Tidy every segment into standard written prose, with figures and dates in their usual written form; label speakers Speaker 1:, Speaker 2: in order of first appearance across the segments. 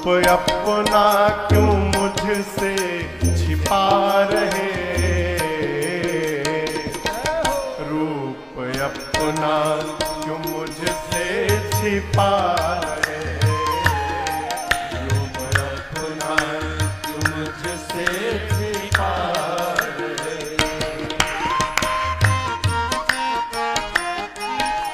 Speaker 1: अपना क्यों मुझसे छिपा रहे, रूप अपना क्यों मुझसे छिपा रहे, रूप अपना क्यों मुझसे छिपा रहे।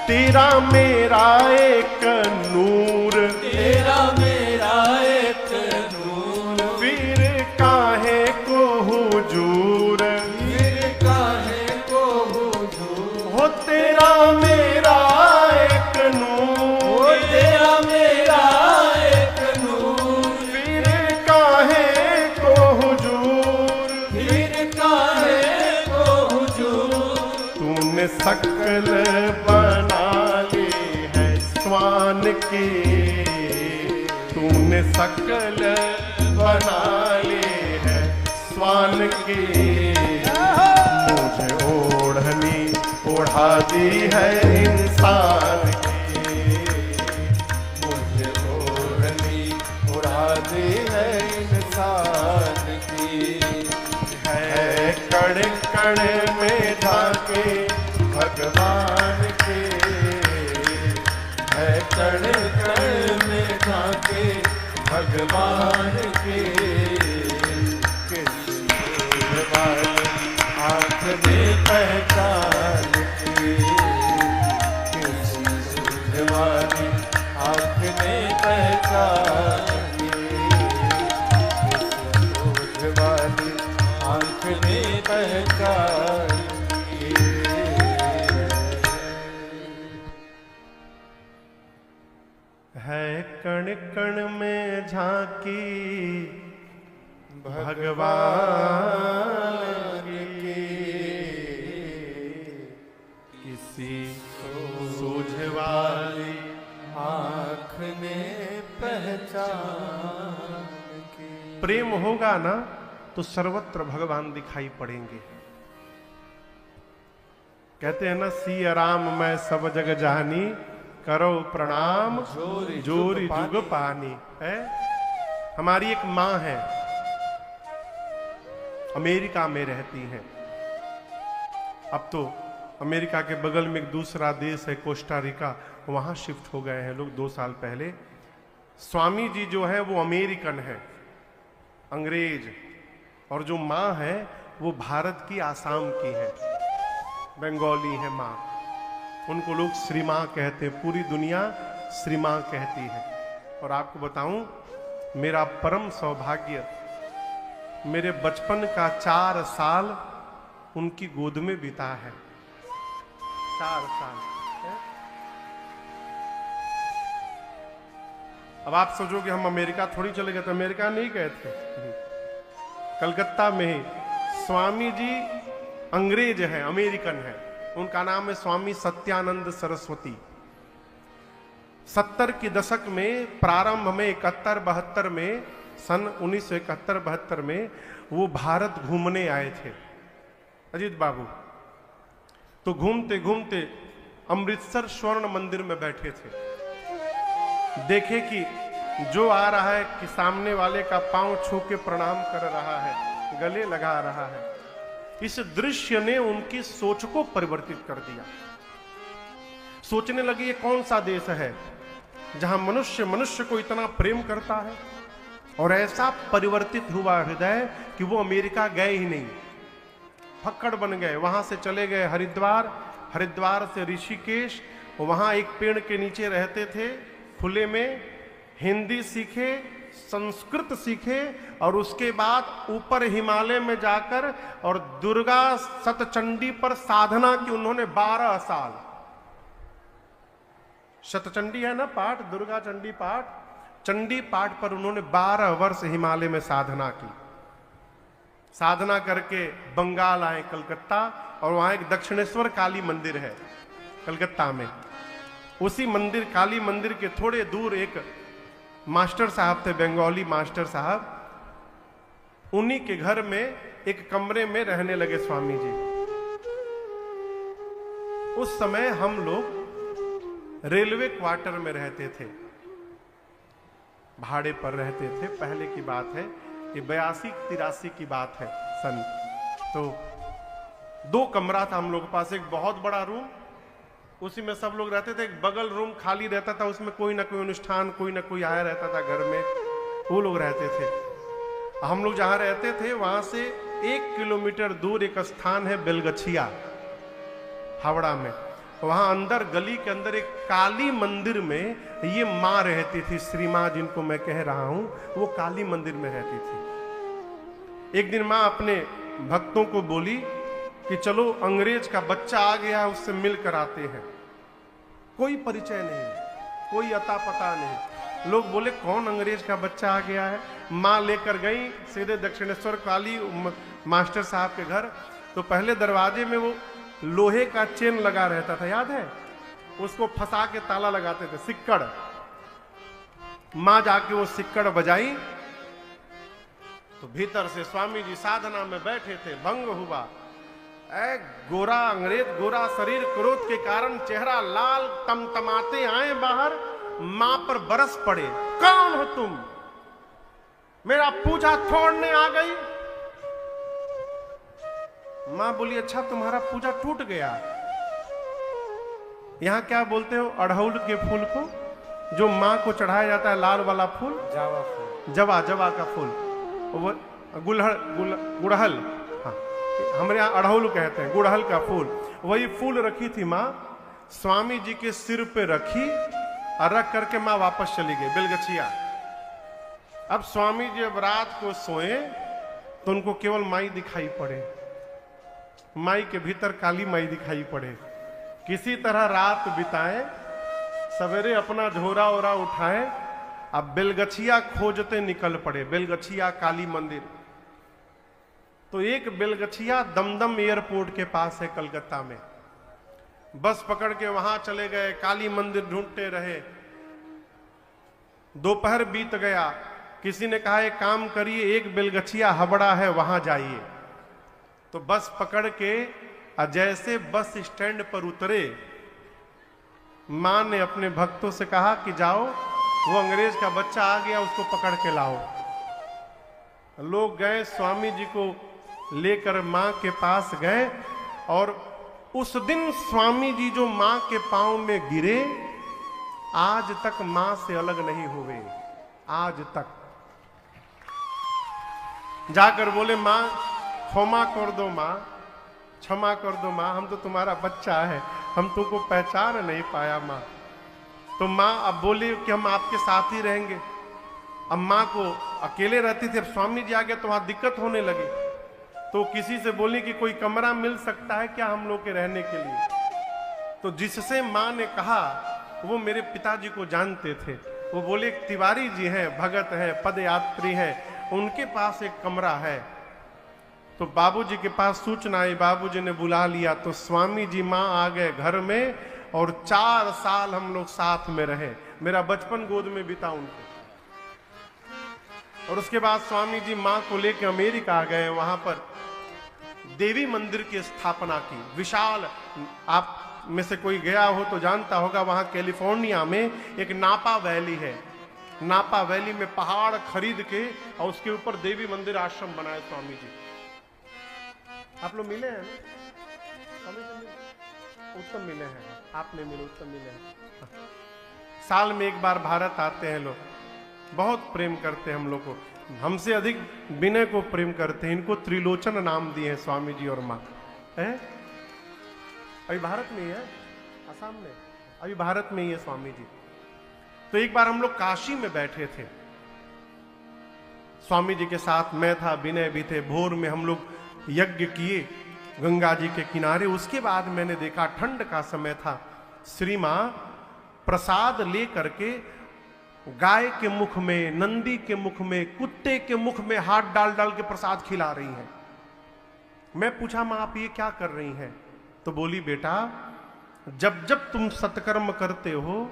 Speaker 1: तेरा मेरा एक नूर,
Speaker 2: तेरा मेरा एक नूर,
Speaker 1: फिर काहे को हुजूर,
Speaker 2: फिर काहे को हुजूर।
Speaker 1: हो तेरा मेरा एक नूर,
Speaker 2: ओ तेरा मेरा एक नूर,
Speaker 1: फिर काहे को हुजूर,
Speaker 2: फिर काहे को हुजूर।
Speaker 1: तूने शक्ल बना ली है स्वान की, तूने शक्ल बना ली है स्वान की, मुझे ओढ़नी ओढ़ा दी है इंसान की, मुझे ओढ़नी ओढ़ा दी है इंसान की। है कण कण में झाके भगवान के, है कण कण में झाके भगवान के, किसी वाली आँख में पहचान की, किसी वाली आँख में पहचान की, किसी वाली आँख में पहचान की। है कण कण में झांकी भगवान की, किसी सूझ वाली
Speaker 2: आँख में पहचान की।
Speaker 1: प्रेम होगा ना तो सर्वत्र भगवान दिखाई पड़ेंगे। कहते हैं ना, सिया राम मैं सब जग जानी, करो प्रणाम
Speaker 2: जोरी
Speaker 1: जोरी
Speaker 2: जुग
Speaker 1: जुग पानी। है हमारी एक माँ है, अमेरिका में रहती हैं। अब तो अमेरिका के बगल में एक दूसरा देश है कोस्टा रिका, वहां शिफ्ट हो गए हैं लोग 2 साल पहले। स्वामी जी जो है वो अमेरिकन है, अंग्रेज, और जो माँ है वो भारत की आसाम की है, बंगाली है माँ। उनको लोग श्री माँ कहते हैं, पूरी दुनिया श्री माँ कहती है। और आपको बताऊं, मेरा परम सौभाग्य, मेरे बचपन का 4 साल उनकी गोद में बीता है। 4 साल है? अब आप सोचोगे हम अमेरिका थोड़ी चले गए, तो अमेरिका नहीं गए थे, कलकत्ता में ही। स्वामी जी अंग्रेज हैं, अमेरिकन हैं। उनका नाम है स्वामी सत्यानंद सरस्वती। 70 के दशक में, प्रारंभ में 71-72 में, सन 1971-72 में वो भारत घूमने आए थे, अजीत बाबू। तो घूमते घूमते अमृतसर स्वर्ण मंदिर में बैठे थे। देखे कि जो आ रहा है कि सामने वाले का पांव छू के प्रणाम कर रहा है, गले लगा रहा है। इस दृश्य ने उनकी सोच को परिवर्तित कर दिया। सोचने लगे ये कौन सा देश है जहां मनुष्य मनुष्य को इतना प्रेम करता है। और ऐसा परिवर्तित हुआ हृदय कि वो अमेरिका गए ही नहीं, फक्कड़ बन गए। वहां से चले गए हरिद्वार, हरिद्वार से ऋषिकेश, वहां एक पेड़ के नीचे रहते थे खुले में, हिंदी सीखे, संस्कृत सीखे, और उसके बाद ऊपर हिमालय में जाकर और दुर्गा शतचंडी पर साधना की उन्होंने 12 साल। शतचंडी है ना पाठ, दुर्गा चंडी पाठ, चंडी पाठ पर उन्होंने 12 वर्ष हिमालय में साधना की। साधना करके बंगाल आए, कलकत्ता, और वहां एक दक्षिणेश्वर काली मंदिर है कलकत्ता में। उसी मंदिर, काली मंदिर के थोड़े दूर एक मास्टर साहब थे, बंगाली मास्टर साहब। उन्हीं के घर में एक कमरे में रहने लगे स्वामी जी। उस समय हम लोग रेलवे क्वार्टर में रहते थे। भाड़े पर रहते थे। पहले की बात है, ये 82-83 की बात है सन। तो 2 कमरा था हम लोग के पास, एक बहुत बड़ा रूम, उसी में सब लोग रहते थे। एक बगल रूम खाली रहता था, उसमें कोई ना कोई अनुष्ठान, कोई ना कोई आया रहता था घर में, वो लोग रहते थे। हम लोग जहां रहते थे वहां से 1 किलोमीटर दूर एक स्थान है बेलगछिया, हावड़ा में। वहां अंदर गली के अंदर एक काली मंदिर में ये माँ रहती थी, श्री माँ जिनको मैं कह रहा हूं, वो काली मंदिर में रहती थी। एक दिन माँ अपने भक्तों को बोली कि चलो अंग्रेज का बच्चा आ गया, उससे मिल कर आते हैं। कोई परिचय नहीं, कोई अता पता नहीं। लोग बोले कौन अंग्रेज का बच्चा आ गया है। माँ लेकर गई सीधे दक्षिणेश्वर काली मास्टर साहब के घर। तो पहले दरवाजे में वो लोहे का चेन लगा रहता था, याद है, उसको फंसा के ताला लगाते थे, सिक्कड़। माँ जाके वो सिक्कड़ बजाई तो भीतर से स्वामी जी साधना में बैठे थे, भंग हुआ। गोरा अंग्रेज, गोरा शरीर, क्रोध के कारण चेहरा लाल, तमतमाते आए बाहर। मां पर बरस पड़े, कौन हो तुम, मेरा पूजा तोड़ने आ गई। मां बोली अच्छा तुम्हारा पूजा टूट गया। यहां क्या बोलते हो, अड़हुल के फूल को जो मां को चढ़ाया जाता है, लाल वाला फूल,
Speaker 2: जावा फूल,
Speaker 1: जवा का फूल, वो गुड़हल, हाँ हमारे यहाँ अड़हुल कहते हैं, गुड़हल का फूल। वही फूल रखी थी माँ, स्वामी जी के सिर पे रखी और रख करके माँ वापस चली गई बेलगछिया। अब स्वामी जी अब रात को सोए तो उनको केवल माई दिखाई पड़े, माई के भीतर काली माई दिखाई पड़े। किसी तरह रात बिताए, सवेरे अपना झोरा ओरा उठाए, अब बेलगछिया खोजते निकल पड़े, बेलगछिया काली मंदिर। तो एक बेलगछिया दमदम एयरपोर्ट के पास है कलकत्ता में, बस पकड़ के वहां चले गए, काली मंदिर ढूंढते रहे। दोपहर बीत गया, किसी ने कहा एक काम करिए, एक बेलगछिया हावड़ा है वहां जाइए। तो बस पकड़ के जैसे बस स्टैंड पर उतरे, मां ने अपने भक्तों से कहा कि जाओ वो अंग्रेज का बच्चा आ गया, उसको पकड़ के लाओ। लोग गए, स्वामी जी को लेकर मां के पास गए और उस दिन स्वामी जी जो मां के पांव में गिरे, आज तक मां से अलग नहीं हुए, आज तक। जाकर बोले मां क्षमा कर दो, मां क्षमा कर दो मां, हम तो तुम्हारा बच्चा है, हम तुमको पहचान नहीं पाया मां। तो मां अब बोली कि हम आपके साथ ही रहेंगे। अब मां को अकेले रहती थी, अब स्वामी जी आ गए तो वहां दिक्कत होने लगी। तो किसी से बोली कि कोई कमरा मिल सकता है क्या हम लोग के रहने के लिए। तो जिससे मां ने कहा वो मेरे पिताजी को जानते थे। वो बोले तिवारी जी हैं, भगत हैं, पदयात्री हैं, उनके पास एक कमरा है। तो बाबूजी के पास सूचना आई, बाबूजी ने बुला लिया। तो स्वामी जी मां आ गए घर में और 4 साल हम लोग साथ में रहे। मेरा बचपन गोद में बीता उनको। और उसके बाद स्वामी जी मां को लेकर अमेरिका आ गए, वहां पर देवी मंदिर की स्थापना की, विशाल। आप में से कोई गया हो तो जानता होगा, वहां कैलिफोर्निया में एक नापा वैली है। नापा वैली में पहाड़ खरीद के और उसके ऊपर देवी मंदिर आश्रम बनाए स्वामी जी। आप लोग मिले हैं ना, उत्तम मिले हैं, आपने मिले, उत्तम मिले हैं। साल में एक बार भारत आते हैं लोग, बहुत प्रेम करते हैं हम लोग को, हमसे अधिक विनय को प्रेम करते हैं। इनको त्रिलोचन नाम दिए हैं स्वामी जी और माँ है। अभी भारत में ही है, असम में, अभी भारत में ही है स्वामी जी। तो एक बार हम लोग काशी में बैठे थे, स्वामी जी के साथ मैं था, विनय भी थे। भोर में हम लोग यज्ञ किए गंगा जी के किनारे। उसके बाद मैंने देखा, ठंड का समय था, श्री मां प्रसाद ले करके गाय के मुख में, नंदी के मुख में, कुत्ते के मुख में हाथ डाल डाल के प्रसाद खिला रही हैं। मैं पूछा मां आप ये क्या कर रही हैं? तो बोली बेटा जब जब तुम सत्कर्म करते हो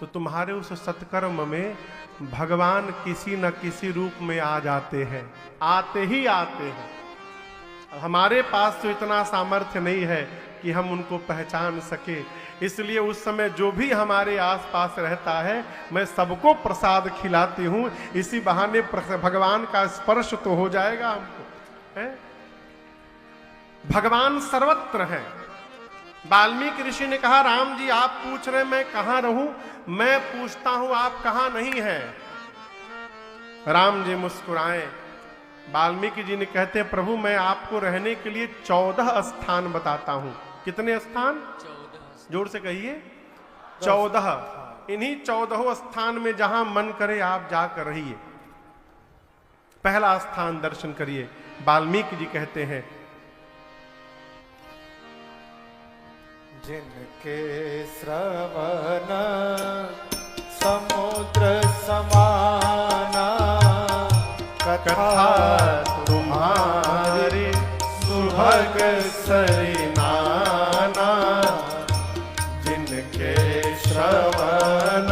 Speaker 1: तो तुम्हारे उस सत्कर्म में भगवान किसी न किसी रूप में आ जाते हैं, आते ही आते हैं। हमारे पास तो इतना सामर्थ्य नहीं है कि हम उनको पहचान सके, इसलिए उस समय जो भी हमारे आसपास रहता है मैं सबको प्रसाद खिलाती हूं, इसी बहाने भगवान का स्पर्श तो हो जाएगा हमको, है? भगवान सर्वत्र है। वाल्मीकि ऋषि ने कहा, राम जी आप पूछ रहे मैं कहां रहूं, मैं पूछता हूं आप कहां नहीं है। राम जी मुस्कुराए। वाल्मीकि जी ने कहते हैं, प्रभु मैं आपको रहने के लिए 14 स्थान बताता हूं। कितने स्थान?
Speaker 2: 14।
Speaker 1: जोर से कहिए 14। इन्हीं 14 स्थान में जहां मन करे आप जाकर रहिए। पहला स्थान दर्शन करिए। वाल्मीकि जी कहते हैं,
Speaker 3: जिनके श्रवण समुद्र समाना,
Speaker 1: कथा तुम्हारी सुभग सरिनाना। जिनके
Speaker 3: श्रवण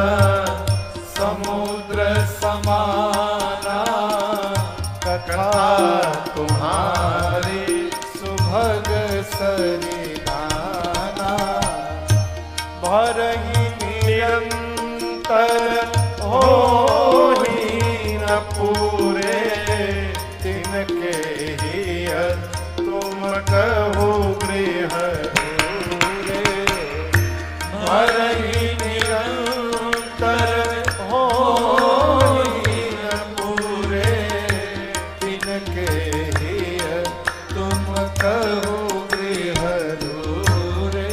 Speaker 3: समुद्र समाना,
Speaker 1: कथा तुम्हारी
Speaker 3: सुभग सरिनाना। भरहि निरंतर होहि न पूरे, तिनके ही तुम कहो गृह दूरे। भरहि निरंतर होहि न पूरे, तिनके ही तुम कहो गृह दूरे।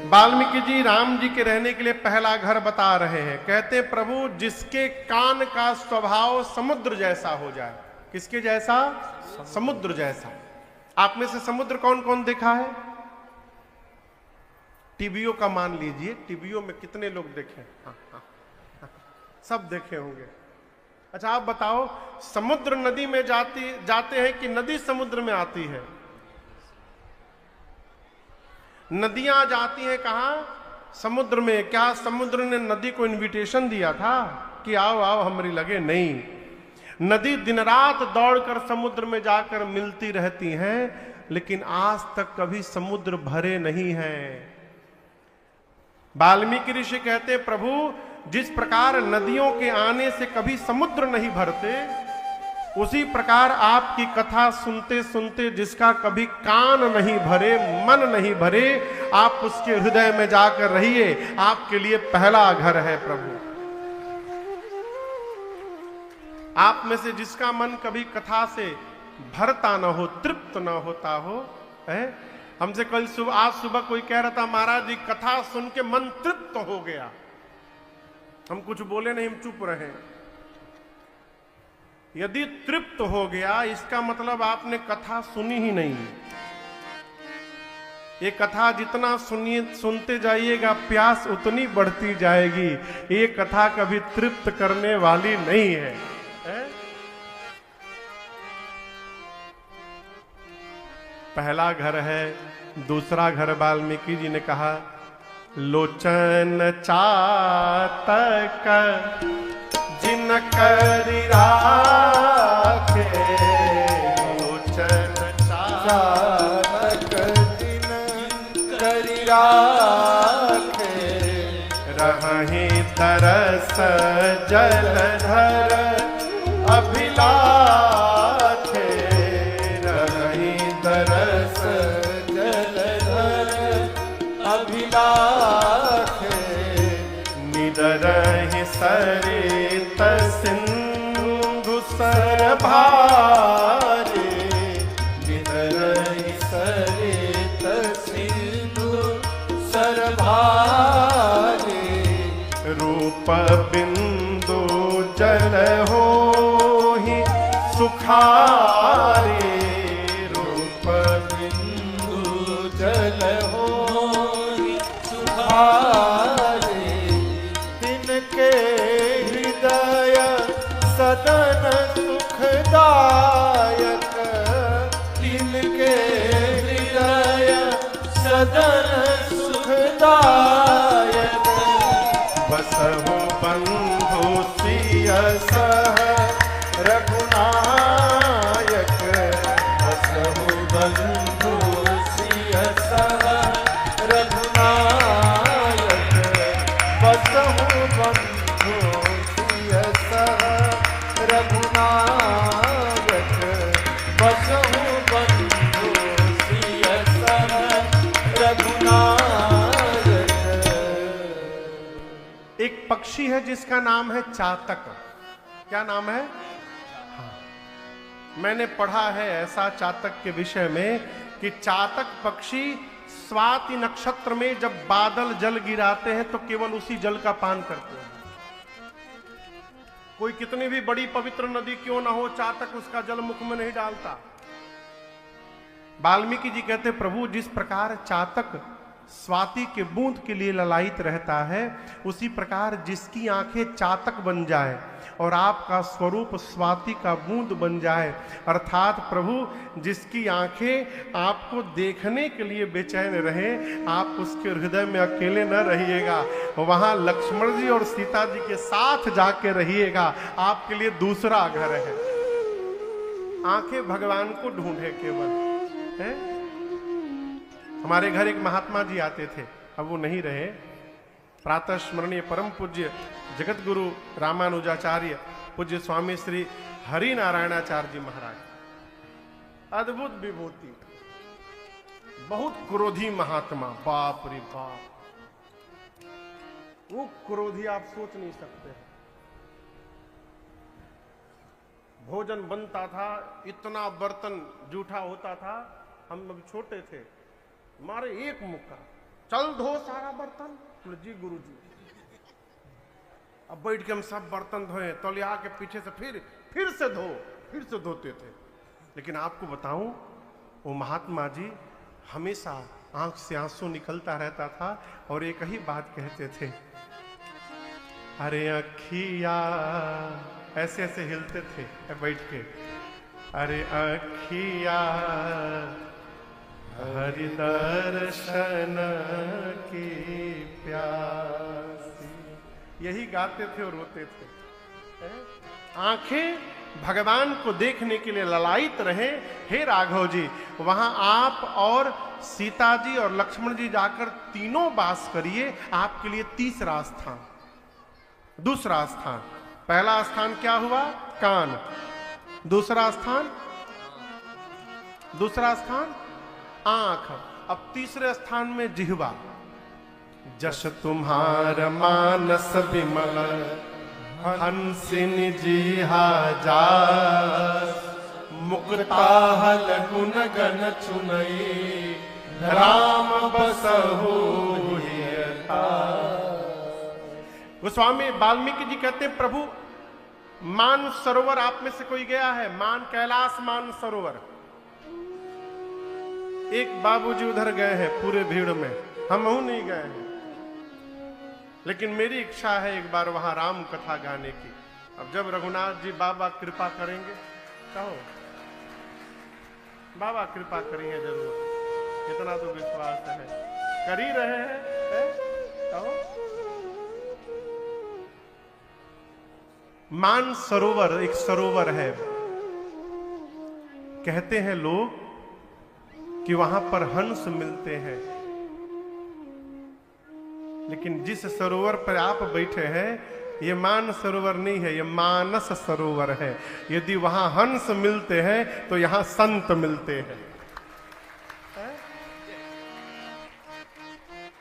Speaker 1: वाल्मीकि जी राम जी के रहने के लिए पहला घर बता रहे हैं। कहते प्रभु जिसके कान का स्वभाव समुद्र जैसा हो जाए। किसके जैसा? समुद्र जैसा। आप में से समुद्र कौन कौन देखा है? टीवीओ का मान लीजिए, टीवीओ में कितने लोग देखे? हाँ, हाँ, हाँ, सब देखे होंगे। अच्छा आप बताओ, समुद्र नदी में जाते हैं कि नदी समुद्र में आती है? नदियां जाती हैं कहां? समुद्र में। क्या समुद्र ने नदी को इनविटेशन दिया था कि आओ आओ हमारी लगे? नहीं, नदी दिन रात दौड़कर समुद्र में जाकर मिलती रहती हैं, लेकिन आज तक कभी समुद्र भरे नहीं हैं। वाल्मीकि ऋषि कहते प्रभु जिस प्रकार नदियों के आने से कभी समुद्र नहीं भरते, उसी प्रकार आपकी कथा सुनते सुनते जिसका कभी कान नहीं भरे, मन नहीं भरे, आप उसके हृदय में जाकर रहिए। आपके लिए पहला घर है प्रभु। आप में से जिसका मन कभी कथा से भरता ना हो, तृप्त ना होता हो, है? हमसे कल आज सुबह कोई कह रहा था, महाराज जी कथा सुन के मन तृप्त हो गया। हम कुछ बोले नहीं, हम चुप रहे। यदि तृप्त हो गया इसका मतलब आपने कथा सुनी ही नहीं। ये कथा जितना सुनते जाइएगा प्यास उतनी बढ़ती जाएगी। ये कथा कभी तृप्त करने वाली नहीं है, है? पहला घर है। दूसरा घर वाल्मीकि जी ने कहा, लोचन चातक जिन करि राखे, लोचन
Speaker 3: चातक जिन करि राखे,
Speaker 1: रहहि तरस जलधर अभिलाखे,
Speaker 3: रहहि तरस जलधर अभिलाखे,
Speaker 1: निदरहि सरित सिंधु सरभारे,
Speaker 3: निदरहि सरित सिंधु सरभारे,
Speaker 1: रूप बिंदु जल होहि सुखारे,
Speaker 3: रूप बिंदु जल होहि सुखारे, तिनके हृदय सदन सुखदायक, तिनके हृदय सदन सुखदायक,
Speaker 1: बसहु बंधु सिय सह रघुनाथ,
Speaker 3: बसहु बंधु सिय सह रघुनायक बसहु बंधु सिय सह रघुनायक।
Speaker 1: एक पक्षी है जिसका नाम है चातक। क्या नाम है? हाँ। मैंने पढ़ा है ऐसा चातक के विषय में कि चातक पक्षी स्वाति नक्षत्र में जब बादल जल गिराते हैं तो केवल उसी जल का पान करते हैं। कोई कितनी भी बड़ी पवित्र नदी क्यों ना हो, चातक उसका जल मुख में नहीं डालता। वाल्मीकि जी कहते प्रभु जिस प्रकार चातक स्वाति के बूंद के लिए ललायित रहता है, उसी प्रकार जिसकी आंखें चातक बन जाए और आपका स्वरूप स्वाति का बूंद बन जाए, अर्थात प्रभु जिसकी आंखें आपको देखने के लिए बेचैन रहे, आप उसके हृदय में अकेले न रहिएगा, वहां लक्ष्मण जी और सीता जी के साथ जाके रहिएगा। आपके लिए दूसरा घर है। आंखें भगवान को ढूंढे केवल है। हमारे घर एक महात्मा जी आते थे, अब वो नहीं रहे। प्रातः स्मरणीय परम पूज्य जगत गुरु रामानुजाचार्य पूज्य स्वामी श्री हरि नारायणाचार्य जी महाराज, अद्भुत विभूति, बहुत क्रोधी महात्मा, बाप रे बाप। वो क्रोधी आप सोच नहीं सकते। भोजन बनता था, इतना बर्तन जूठा होता था, हम अभी छोटे थे, मारे एक मुक्का, चल धो सारा बर्तन। जी गुरु जी। अब बैठ के हम सब बर्तन धोए, तौलिया के पीछे से फिर से धोते थे। लेकिन आपको बताऊं, वो महात्मा जी हमेशा आंख से आंसू निकलता रहता था और एक ही बात कहते थे, अरे अखिया, ऐसे ऐसे हिलते थे बैठ के, अरे अखिया हरि दर्शन की प्यासी, यही गाते थे और रोते थे। आंखें भगवान को देखने के लिए ललायित रहे। हे राघव जी, वहां आप और सीता जी और लक्ष्मण जी जाकर तीनों वास करिए। आपके लिए तीसरा स्थान, दूसरा स्थान। पहला स्थान क्या हुआ? कान। दूसरा स्थान आंख। अब तीसरे स्थान में जिह्वा। जस तुम्हार मानस विमल हंसिनी जिहा जास, मुक्ताहल गुण गण चुनई राम बसहु हियता। गोस्वामी वाल्मीकि जी कहते हैं प्रभु मान सरोवर आप में से कोई गया है? मान कैलाश मान सरोवर। एक बाबूजी उधर गए हैं पूरे भीड़ में, हम नहीं गए हैं, लेकिन मेरी इच्छा है एक बार वहां राम कथा गाने की। अब जब रघुनाथ जी बाबा कृपा करेंगे, कहो बाबा कृपा करेंगे जरूर, इतना तो विश्वास है, कर ही रहे हैं, कहो। मान सरोवर एक सरोवर है। कहते हैं लोग कि वहां पर हंस मिलते हैं, लेकिन जिस सरोवर पर आप बैठे हैं ये मान सरोवर नहीं है, ये मानस सरोवर है। यदि वहां हंस मिलते हैं तो यहां संत मिलते हैं।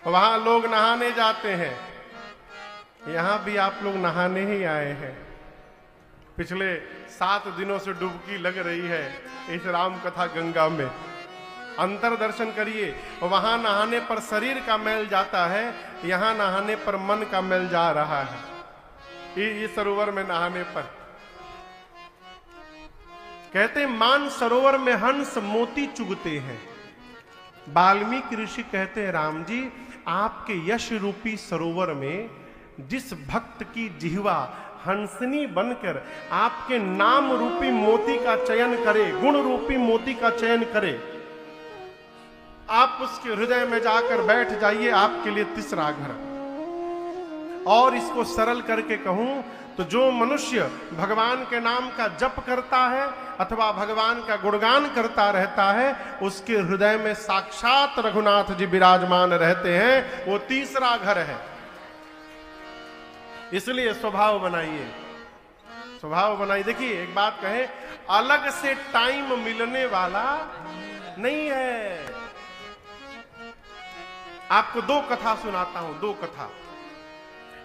Speaker 1: वहां लोग नहाने जाते हैं, यहां भी आप लोग नहाने ही आए हैं। पिछले 7 दिनों से डुबकी लग रही है इस राम कथा गंगा में। अंतर दर्शन करिए, वहां नहाने पर शरीर का मैल जाता है, यहां नहाने पर मन का मैल जा रहा है। इस सरोवर में नहाने पर कहते हैं मान सरोवर में हंस मोती चुगते हैं। वाल्मीकि ऋषि कहते हैं राम जी, आपके यश रूपी सरोवर में जिस भक्त की जिह्वा हंसनी बनकर आपके नाम रूपी मोती का चयन करे, गुण रूपी मोती का चयन करे, आप उसके हृदय में जाकर बैठ जाइए, आपके लिए तीसरा घर। और इसको सरल करके कहूं तो जो मनुष्य भगवान के नाम का जप करता है अथवा भगवान का गुणगान करता रहता है, उसके हृदय में साक्षात रघुनाथ जी विराजमान रहते हैं, वो तीसरा घर है। इसलिए स्वभाव बनाइए, स्वभाव बनाइए। देखिए एक बात कहे, अलग से टाइम मिलने वाला नहीं है। आपको दो कथा सुनाता हूं, दो कथा।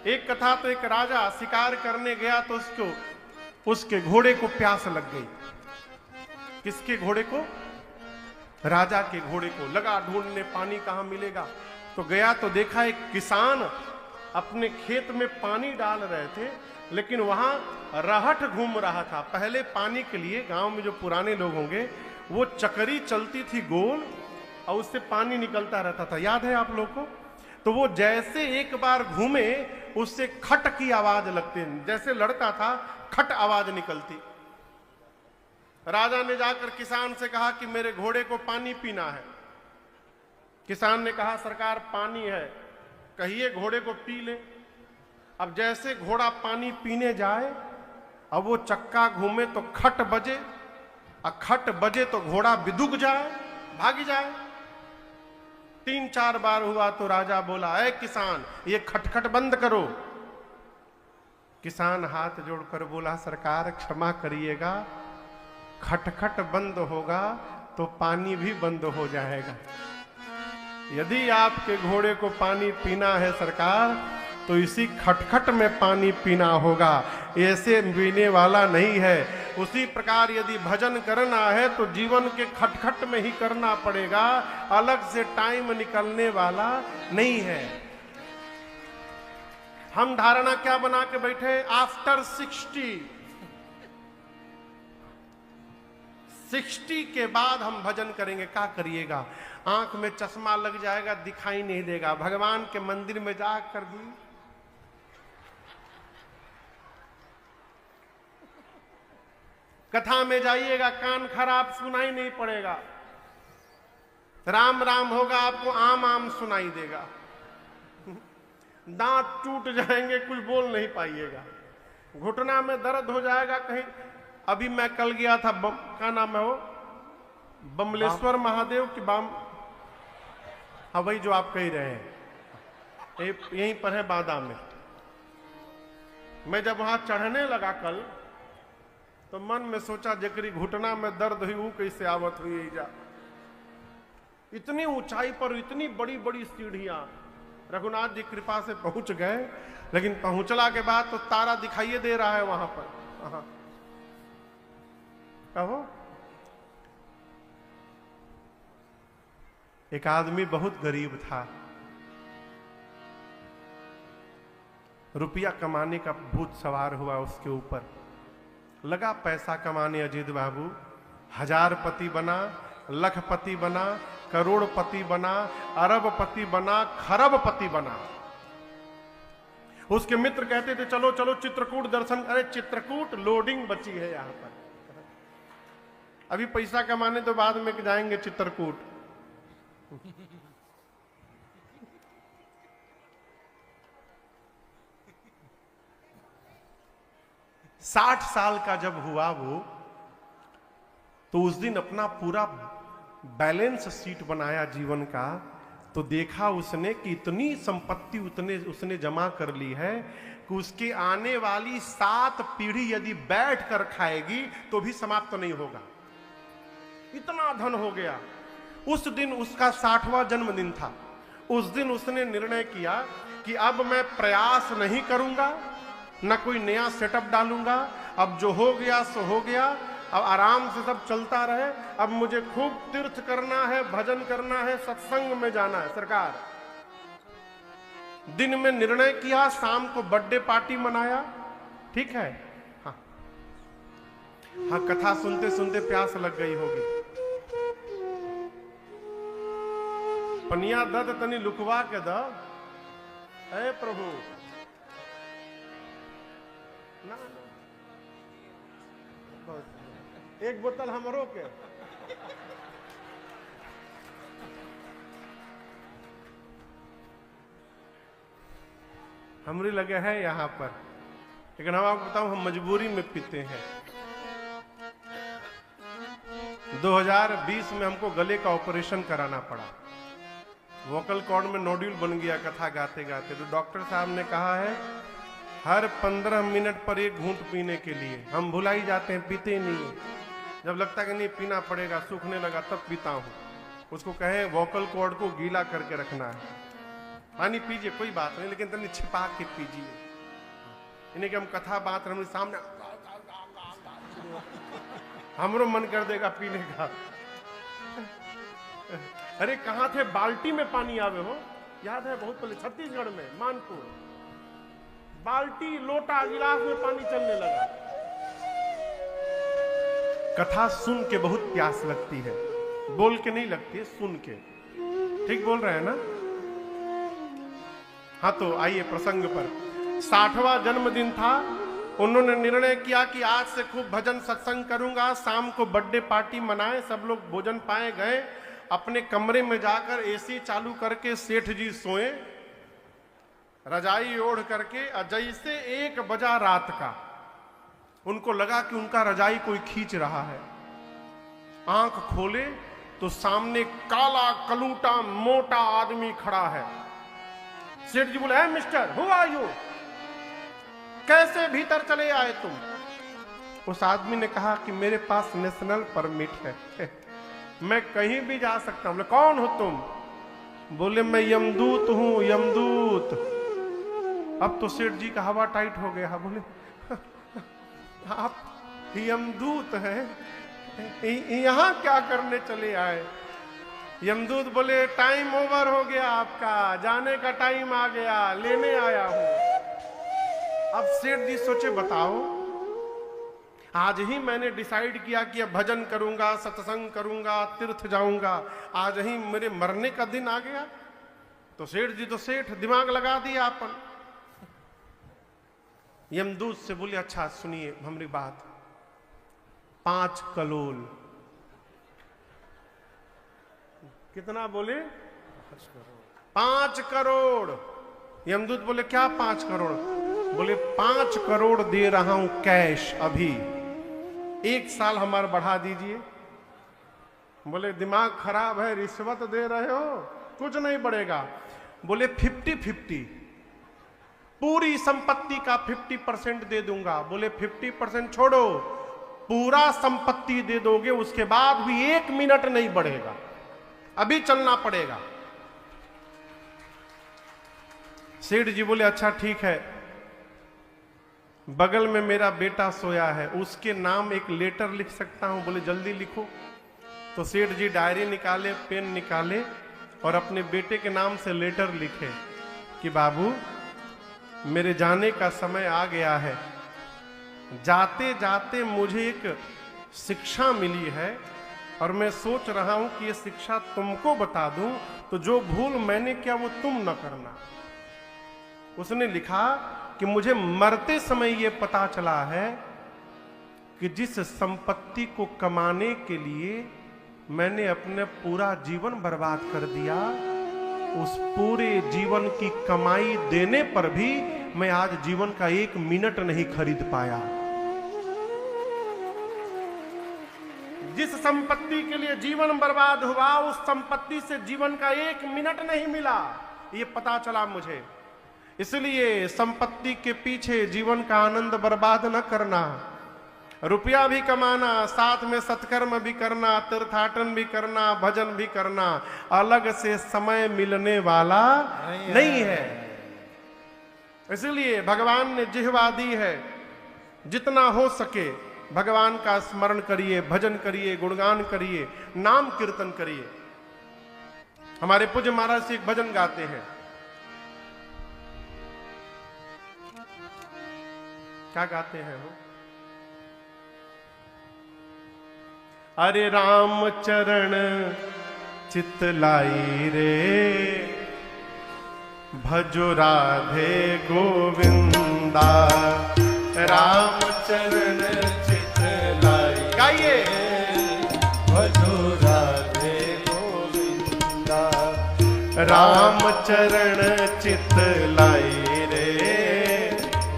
Speaker 1: एक कथा तो एक राजा शिकार करने गया तो उसके घोड़े को प्यास लग गई। किसके घोड़े को? राजा के घोड़े को। लगा ढूंढने पानी कहां मिलेगा, तो गया तो देखा एक किसान अपने खेत में पानी डाल रहे थे, लेकिन वहां रहट घूम रहा था। पहले पानी के लिए गांव में जो पुराने लोग होंगे, वो चकरी चलती थी गोल और उससे पानी निकलता रहता था, याद है आप लोग को? तो वो जैसे एक बार घूमे, उससे खट की आवाज लगती, जैसे लड़ता था खट आवाज निकलती। राजा ने जाकर किसान से कहा कि मेरे घोड़े को पानी पीना है। किसान ने कहा सरकार पानी है, कहिए घोड़े को पी ले। अब जैसे घोड़ा पानी पीने जाए, अब वो चक्का घूमे तो खट बजे, और खट बजे तो घोड़ा बिदुक जाए, भागी जाए। 3-4 बार हुआ तो राजा बोला, ऐ किसान ये खटखट बंद करो। किसान हाथ जोड़कर बोला सरकार क्षमा करिएगा, खटखट बंद होगा तो पानी भी बंद हो जाएगा। यदि आपके घोड़े को पानी पीना है सरकार, तो इसी खटखट में पानी पीना होगा, ऐसे पीने वाला नहीं है। उसी प्रकार यदि भजन करना है तो जीवन के खटखट में ही करना पड़ेगा, अलग से टाइम निकलने वाला नहीं है। हम धारणा क्या बना के बैठे? आफ्टर 60 के बाद हम भजन करेंगे। क्या करिएगा? आंख में चश्मा लग जाएगा, दिखाई नहीं देगा। भगवान के मंदिर में जाकर भी कथा में जाइएगा, कान खराब सुनाई नहीं पड़ेगा। राम राम होगा, आपको आम आम सुनाई देगा। दांत टूट जाएंगे, कुछ बोल नहीं पाइएगा। घुटना में दर्द हो जाएगा कहीं। अभी मैं कल गया था, क्या नाम है वो, बमलेश्वर महादेव की बाम, हाँ वही जो आप कह रहे हैं, यहीं पर है बादा में। मैं जब वहां चढ़ने लगा कल, तो मन में सोचा जकरी घुटना में दर्द हुई वो कैसे आवत हुई जा। इतनी ऊंचाई पर इतनी बड़ी बड़ी सीढ़ियां, रघुनाथ जी कृपा से पहुंच गए, लेकिन पहुंचला के बाद तो तारा दिखाइए दे रहा है वहां पर। कहो एक आदमी बहुत गरीब था, रुपया कमाने का भूत सवार हुआ उसके ऊपर। लगा पैसा कमाने अजीत बाबू, 1000पति बना, लखपति बना, करोड़पति बना, अरबपति बना, खरबपति बना। उसके मित्र कहते थे चलो चलो चित्रकूट दर्शन। अरे चित्रकूट लोडिंग बची है यहां पर, अभी पैसा कमाने तो बाद में जाएंगे चित्रकूट। साठ साल का जब हुआ वो, तो उस दिन अपना पूरा बैलेंस शीट बनाया जीवन का, तो देखा उसने कि इतनी संपत्ति उसने जमा कर ली है कि उसके आने वाली 7 पीढ़ी यदि बैठ कर खाएगी तो भी समाप्त नहीं होगा, इतना धन हो गया। उस दिन उसका 60वां जन्मदिन था। उस दिन उसने निर्णय किया कि अब मैं प्रयास नहीं करूंगा, न कोई नया सेटअप डालूंगा, अब जो हो गया सो हो गया, अब आराम से सब चलता रहे। अब मुझे खूब तीर्थ करना है, भजन करना है, सत्संग में जाना है। सरकार दिन में निर्णय किया, शाम को बर्थडे पार्टी मनाया। ठीक है, हाँ हाँ, कथा सुनते सुनते प्यास लग गई होगी। पनिया दद तनी लुकवा के द, ऐ प्रभु ना, एक बोतल हमरो के। हमरी लगे है यहाँ पर, लेकिन हम आपको बताऊं हम मजबूरी में पीते हैं। 2020 में हमको गले का ऑपरेशन कराना पड़ा, वोकल कॉर्ड में नोड्यूल बन गया कथा गाते गाते। तो डॉक्टर साहब ने कहा है हर 15 मिनट पर एक घूंट पीने के लिए। हम भुला ही जाते हैं, पीते ही नहीं है। जब लगता है कि नहीं पीना पड़ेगा, सूखने लगा, तब पीता हूँ। उसको कहें वोकल कॉर्ड को गीला करके रखना है। पानी पीजिए, कोई बात नहीं, लेकिन तनी छिपा के पीजिए। इन्हें कि हम कथा बात रहे सामने, हमरो मन कर देगा पीने का। अरे कहाँ थे, बाल्टी में पानी आवे हो, याद है बहुत पहले छत्तीसगढ़ में मानपुर, बाल्टी लोटा गिलास में पानी चलने लगा। कथा सुन के बहुत प्यास लगती है, बोल के नहीं लगती है, सुन के। ठीक बोल रहे हैं ना? हाँ, तो आइए प्रसंग पर। 60वां जन्मदिन था। उन्होंने निर्णय किया कि आज से खूब भजन सत्संग करूंगा, शाम को बर्थडे पार्टी मनाए, सब लोग भोजन पाए। गए अपने कमरे में जाकर एसी चालू करके सेठ जी सोए रजाई ओढ़ करके। जैसे 1 बजा रात का, उनको लगा कि उनका रजाई कोई खींच रहा है। आंख खोले तो सामने काला कलूटा मोटा आदमी खड़ा है। सेठ जी बोले, मिस्टर, हु आर यू? कैसे भीतर चले आए तुम? उस आदमी ने कहा कि मेरे पास नेशनल परमिट है, मैं कहीं भी जा सकता हूं। बोले, कौन हो तुम? बोले, मैं यमदूत हूं, यमदूत। अब तो सेठ जी का हवा टाइट हो गया। बोले, आप यमदूत हैं, यहां क्या करने चले आए? यमदूत बोले, टाइम ओवर हो गया आपका, जाने का टाइम आ गया, लेने आया हूं। अब सेठ जी सोचे, बताओ, आज ही मैंने डिसाइड किया कि अब भजन करूंगा, सत्संग करूंगा, तीर्थ जाऊंगा, आज ही मेरे मरने का दिन आ गया। तो सेठ जी तो सेठ, दिमाग लगा दिया अपन। यमदूत से बोले, अच्छा सुनिए हमारी बात, 5 कलोल। कितना बोले? 5 करोड़। यमदूत बोले, क्या 5 करोड़? बोले, 5 करोड़ दे रहा हूं कैश अभी, 1 साल हमारा बढ़ा दीजिए। बोले, दिमाग खराब है, रिश्वत दे रहे हो, कुछ नहीं बढ़ेगा। बोले, 50-50, पूरी संपत्ति का 50% दे दूंगा। बोले, 50% छोड़ो, पूरा संपत्ति दे दोगे, उसके बाद भी 1 मिनट नहीं बढ़ेगा, अभी चलना पड़ेगा। सेठ जी बोले, अच्छा ठीक है, बगल में मेरा बेटा सोया है, उसके नाम एक लेटर लिख सकता हूं? बोले, जल्दी लिखो। तो सेठ जी डायरी निकाले, पेन निकाले और अपने बेटे के नाम से लेटर लिखे कि बाबू, मेरे जाने का समय आ गया है, जाते जाते मुझे एक शिक्षा मिली है और मैं सोच रहा हूं कि ये शिक्षा तुमको बता दूं, तो जो भूल मैंने किया वो तुम न करना। उसने लिखा कि मुझे मरते समय ये पता चला है कि जिस संपत्ति को कमाने के लिए मैंने अपने पूरा जीवन बर्बाद कर दिया, उस पूरे जीवन की कमाई देने पर भी मैं आज जीवन का 1 मिनट नहीं खरीद पाया। जिस संपत्ति के लिए जीवन बर्बाद हुआ, उस संपत्ति से जीवन का 1 मिनट नहीं मिला, ये पता चला मुझे। इसलिए संपत्ति के पीछे जीवन का आनंद बर्बाद न करना। रुपया भी कमाना, साथ में सत्कर्म भी करना, तीर्थाटन भी करना, भजन भी करना, अलग से समय मिलने वाला नहीं है। इसलिए भगवान ने जिह्वा दी है, जितना हो सके भगवान का स्मरण करिए, भजन करिए, गुणगान करिए, नाम कीर्तन करिए। हमारे पूज्य महाराज से एक भजन गाते हैं, क्या गाते हैं वो? अरे राम चरण चित लाई रे, भजो राधे गोविंदा। राम चरण चित लाई, गाइए,
Speaker 3: भजो राधे गोविंदा।
Speaker 1: राम चरण चित लाई रे,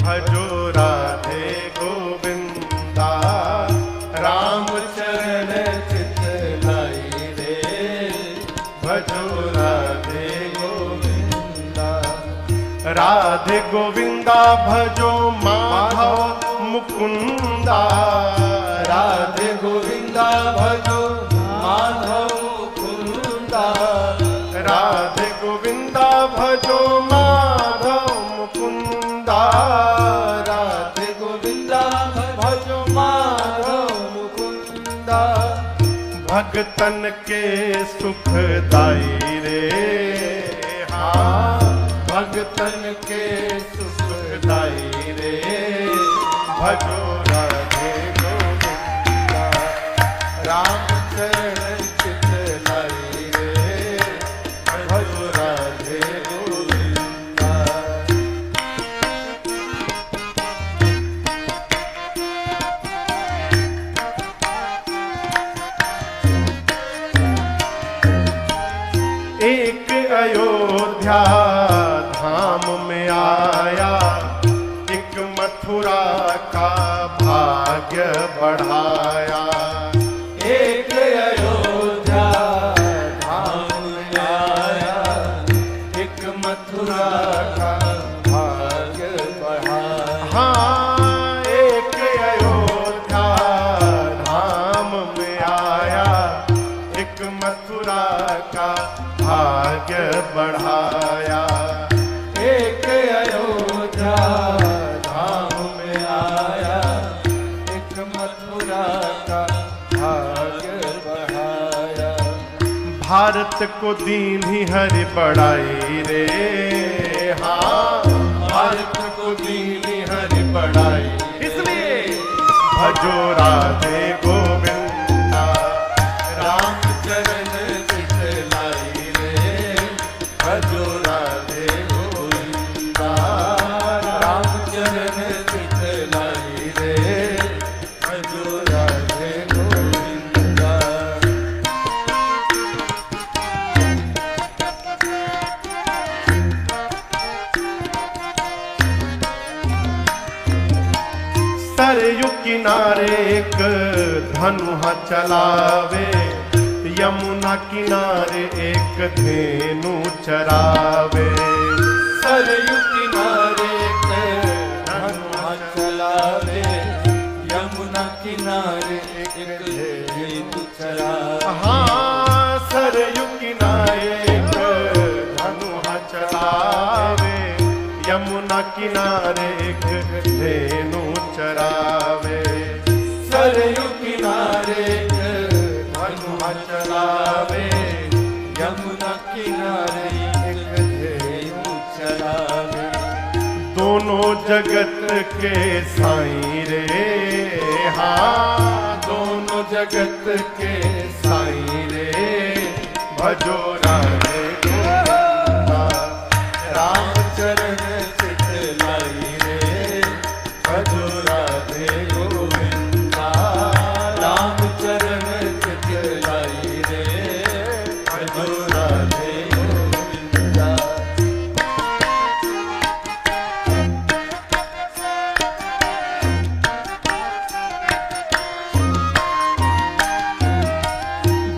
Speaker 1: भजो राधे गोविंदा।
Speaker 3: राम चरण चित लाई रे, भजो राधे गोविंदा।
Speaker 1: राधे राधे गोविंदा भजो माधव मुकुंदा,
Speaker 3: राधे गोविंदा भजो माधव मुकुंदा,
Speaker 1: राधे गोविंदा भजो माधव मुकुंदा,
Speaker 3: राधे गोविंदा भजो माधव मुकुंदा,
Speaker 1: भगतन के सुखदाई रे, हाँ
Speaker 3: भगतन के
Speaker 1: सुखदाई रे, भजो राधे गोविंदा,
Speaker 3: राम चरण चित लाई रे, भजो राधे गोविंदा।
Speaker 1: एक अयोध्या धाम में आया, एक मथुरा का भाग्य बढ़ाया,
Speaker 3: एक अयोध्या धाम में आया, एक मथुरा का भाग्य बढ़ाया।
Speaker 1: हाँ एक अयोध्या धाम में आया, एक मथुरा का भाग्य बढ़ाया,
Speaker 3: एक अयोध्या धाम में आया, एक मथुरा का भाग्य बढ़ाया।
Speaker 1: भारत को दीन्ही हरि बढ़ाई रे, हाँ
Speaker 3: भारत को दीनी हरि बढ़ाई,
Speaker 1: इसलिए भजो राधे गोविंदा,
Speaker 3: राम चरण चित लाई रे, भजो राधे गोविंदा, राम चरण चित लाई रे, भजो राधे गोविंदा।
Speaker 1: सरयू किनारे एक धनुहा चलावे, यमुना किनारे एक धेनु चरावे,
Speaker 3: सरयू किनारे धनुहा चलावे, यमुना किनारे एक धेनु चरावे।
Speaker 1: हाँ सरयू किनारे एक धनुहा चलावे, यमुना किनारे एक धेनु चरावे,
Speaker 3: सरयू किनारे धनुहा चलावे, यमुना किनारे एक धेनु चरावे।
Speaker 1: दोनों जगत के साईं रे, हाँ
Speaker 3: दोनों जगत के
Speaker 1: साईं रे, भजो राधे गोविंदा,
Speaker 3: राम चरण चित लाई रे, भजो राधे गोविंदा, राम चरण चित लाई रे, भजो राधे गोविंदा।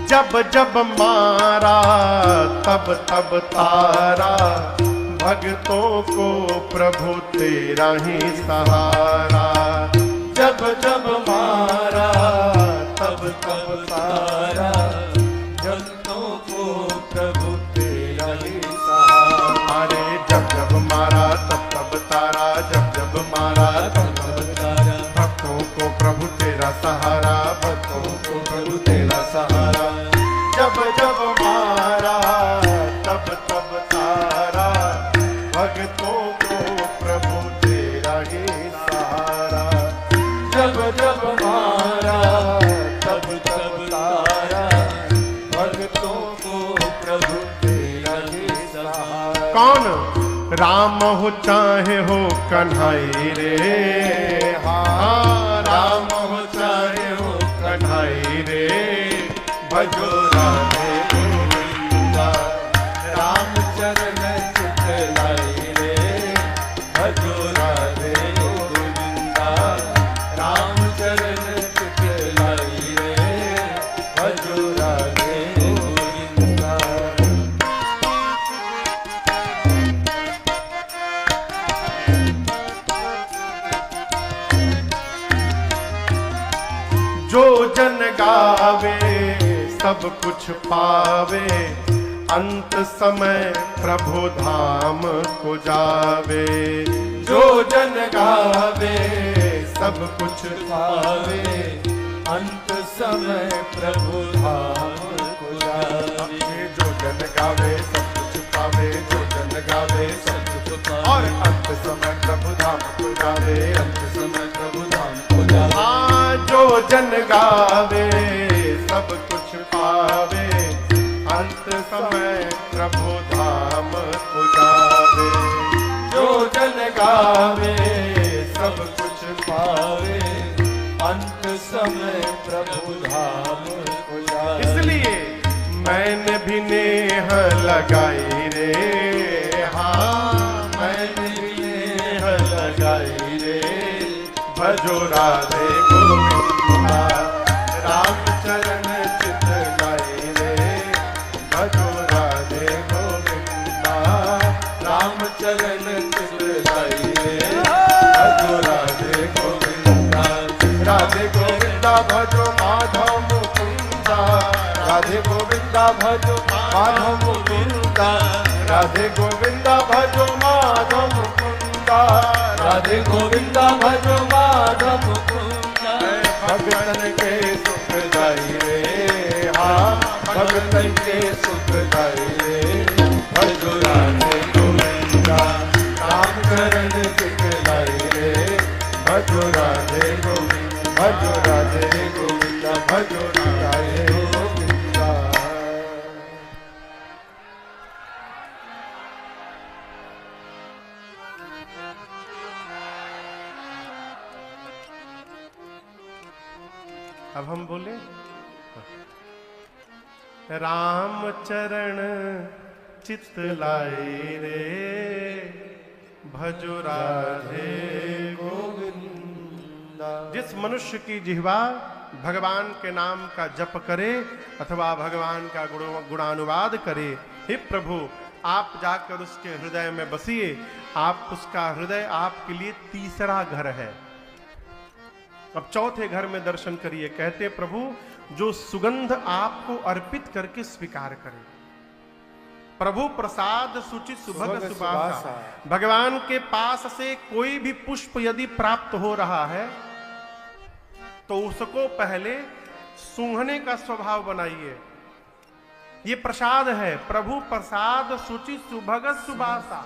Speaker 1: जब जब मारा तब तब तारा, भक्तों को प्रभु तेरा ही सहारा,
Speaker 3: जब जब मारा तब तब तारा, भक्तों को प्रभु तेरा ही सहारा।
Speaker 1: अरे जब जब मारा तब तब तारा, जब जब मारा तब तब
Speaker 3: तारा,
Speaker 1: भक्तों को प्रभु तेरा सहारा, भक्तों को प्रभु तेरा सहारा, जब जब मारा तब तब तारा, भक्तों को प्रभु तेरा ही सहारा,
Speaker 3: जब जब मारा तब तब तारा, भक्तों को प्रभु तेरा ही सहारा।
Speaker 1: कौन राम हो चाहे हो कन्हई रे, हाँ राम हो चाहे हो कन्हई रे, भजो राधे गोविंदा,
Speaker 3: राम चरण चित लाई रे, भजो राधे गोविंदा, राम चरण चित लाई रे, भजो राधे गोविंदा।
Speaker 1: जन गावे सब कुछ पावे, अंत समय प्रभु धाम को जावे।
Speaker 2: जो जन गावे
Speaker 1: सब कुछ
Speaker 2: पावे, अंत समय प्रभु धाम को जावे।
Speaker 1: जो जन गावे सब कुछ पावे, जो जन गावे सब कुछ पावे, और अंत समय प्रभु धाम को जावे, अंत समय प्रभु धाम को जावे। हाँ, जो जन गावे सब कुछ पावे, अंत समय प्रभु धाम को जावे।
Speaker 2: जो जन गावे सब कुछ पावे, अंत समय प्रभु धाम को जावे।
Speaker 1: इसलिए मैंने भी नेह लगाई रे, हाँ मैंने भी नेह लगाई रे, भजो राधे गोविंदा रामचरण चित लाई रे, भजो राधे गोविंदा रामचरण चित लाई रे, भजो राधे गोविंदा। राधे गोविंदा भजो माधव मुकुंदा, राधे गोविंदा भजो माधव मुकुंदा, राधे गोविंदा भजो माधव मुकुंदा,
Speaker 2: राधे गोविंदा भजो माधव मुकुंदा।
Speaker 1: भगतन के सुख दाई रे, हाँ भगतन के सुख दाई रे, भजो राधे गोविंदा रामचरण सिखलाई रे, भजो राधे गोविंदा, भजो राधे गोविंदा, भजो राधे गोविंदा। अब हम बोले राम चरण चित लाई रे, भजो राधे गोविंदा। जिस मनुष्य की जिह्वा भगवान के नाम का जप करे अथवा भगवान का गुणानुवाद करे, हे प्रभु आप जाकर उसके हृदय में बसिए, आप उसका हृदय आपके लिए तीसरा घर है। अब चौथे घर में दर्शन करिए। कहते प्रभु जो सुगंध आपको अर्पित करके स्वीकार करे, प्रभु प्रसाद सुचि सुभग सुबासा। भगवान के पास से कोई भी पुष्प यदि प्राप्त हो रहा है तो उसको पहले सूंघने का स्वभाव बनाइए। ये प्रसाद है, प्रभु प्रसाद सुचि सुभग सुबासा,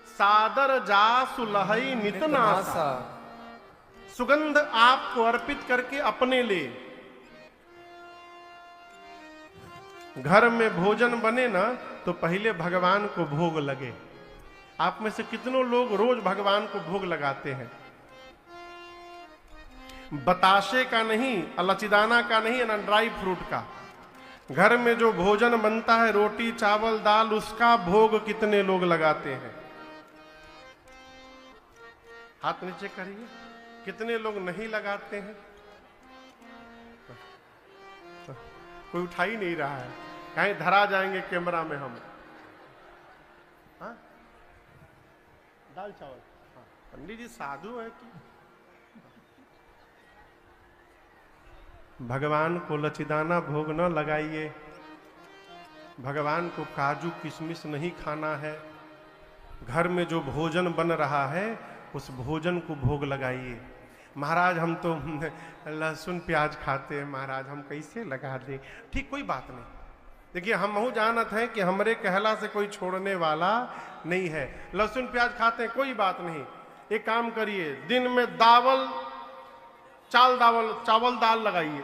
Speaker 1: सादर जा सुलहई नित नासा। सुगंध आपको अर्पित करके अपने ले। घर में भोजन बने ना तो पहले भगवान को भोग लगे। आप में से कितनों लोग रोज भगवान को भोग लगाते हैं? बताशे का नहीं, लचीदाना का नहीं, ना ड्राई फ्रूट का। घर में जो भोजन बनता है, रोटी चावल दाल, उसका भोग कितने लोग लगाते हैं? हाथ नीचे करिए। कितने लोग नहीं लगाते हैं? कोई उठा ही नहीं रहा है। कहीं धरा जाएंगे कैमरा में हम। हाँ? दाल चावल। हाँ। पंडित जी साधु है कि? भगवान को लचीदाना भोग न लगाइए। भगवान को काजू किशमिश नहीं खाना है। घर में जो भोजन बन रहा है उस भोजन को भोग लगाइए। महाराज हम तो लहसुन प्याज खाते हैं, महाराज हम कैसे लगा दें? ठीक, कोई बात नहीं। देखिए हम जानत हैं कि हमरे कहला से कोई छोड़ने वाला नहीं है। लहसुन प्याज खाते हैं, कोई बात नहीं। एक काम करिए, दिन में चावल दाल लगाइए।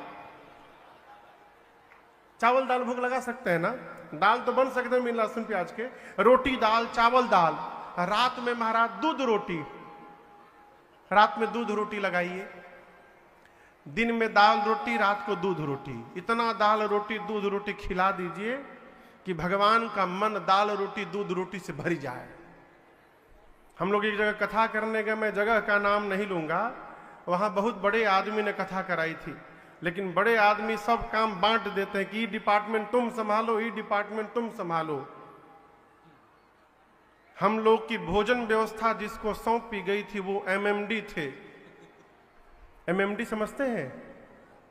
Speaker 1: चावल दाल भोग लगा सकते हैं ना? दाल तो बन सकते हैं लहसुन प्याज के। रोटी दाल चावल दाल। रात में महाराज दूध रोटी, रात में दूध रोटी लगाइए। दिन में दाल रोटी, रात को दूध रोटी। इतना दाल रोटी दूध रोटी खिला दीजिए कि भगवान का मन दाल रोटी दूध रोटी से भर जाए। हम लोग एक जगह कथा करने गए, मैं जगह का नाम नहीं लूंगा। वहां बहुत बड़े आदमी ने कथा कराई थी, लेकिन बड़े आदमी सब काम बांट देते हैं कि ये डिपार्टमेंट तुम संभालो, ये डिपार्टमेंट तुम संभालो। हम लोग की भोजन व्यवस्था जिसको सौंपी गई थी वो एमएमडी थे। एमएमडी समझते हैं?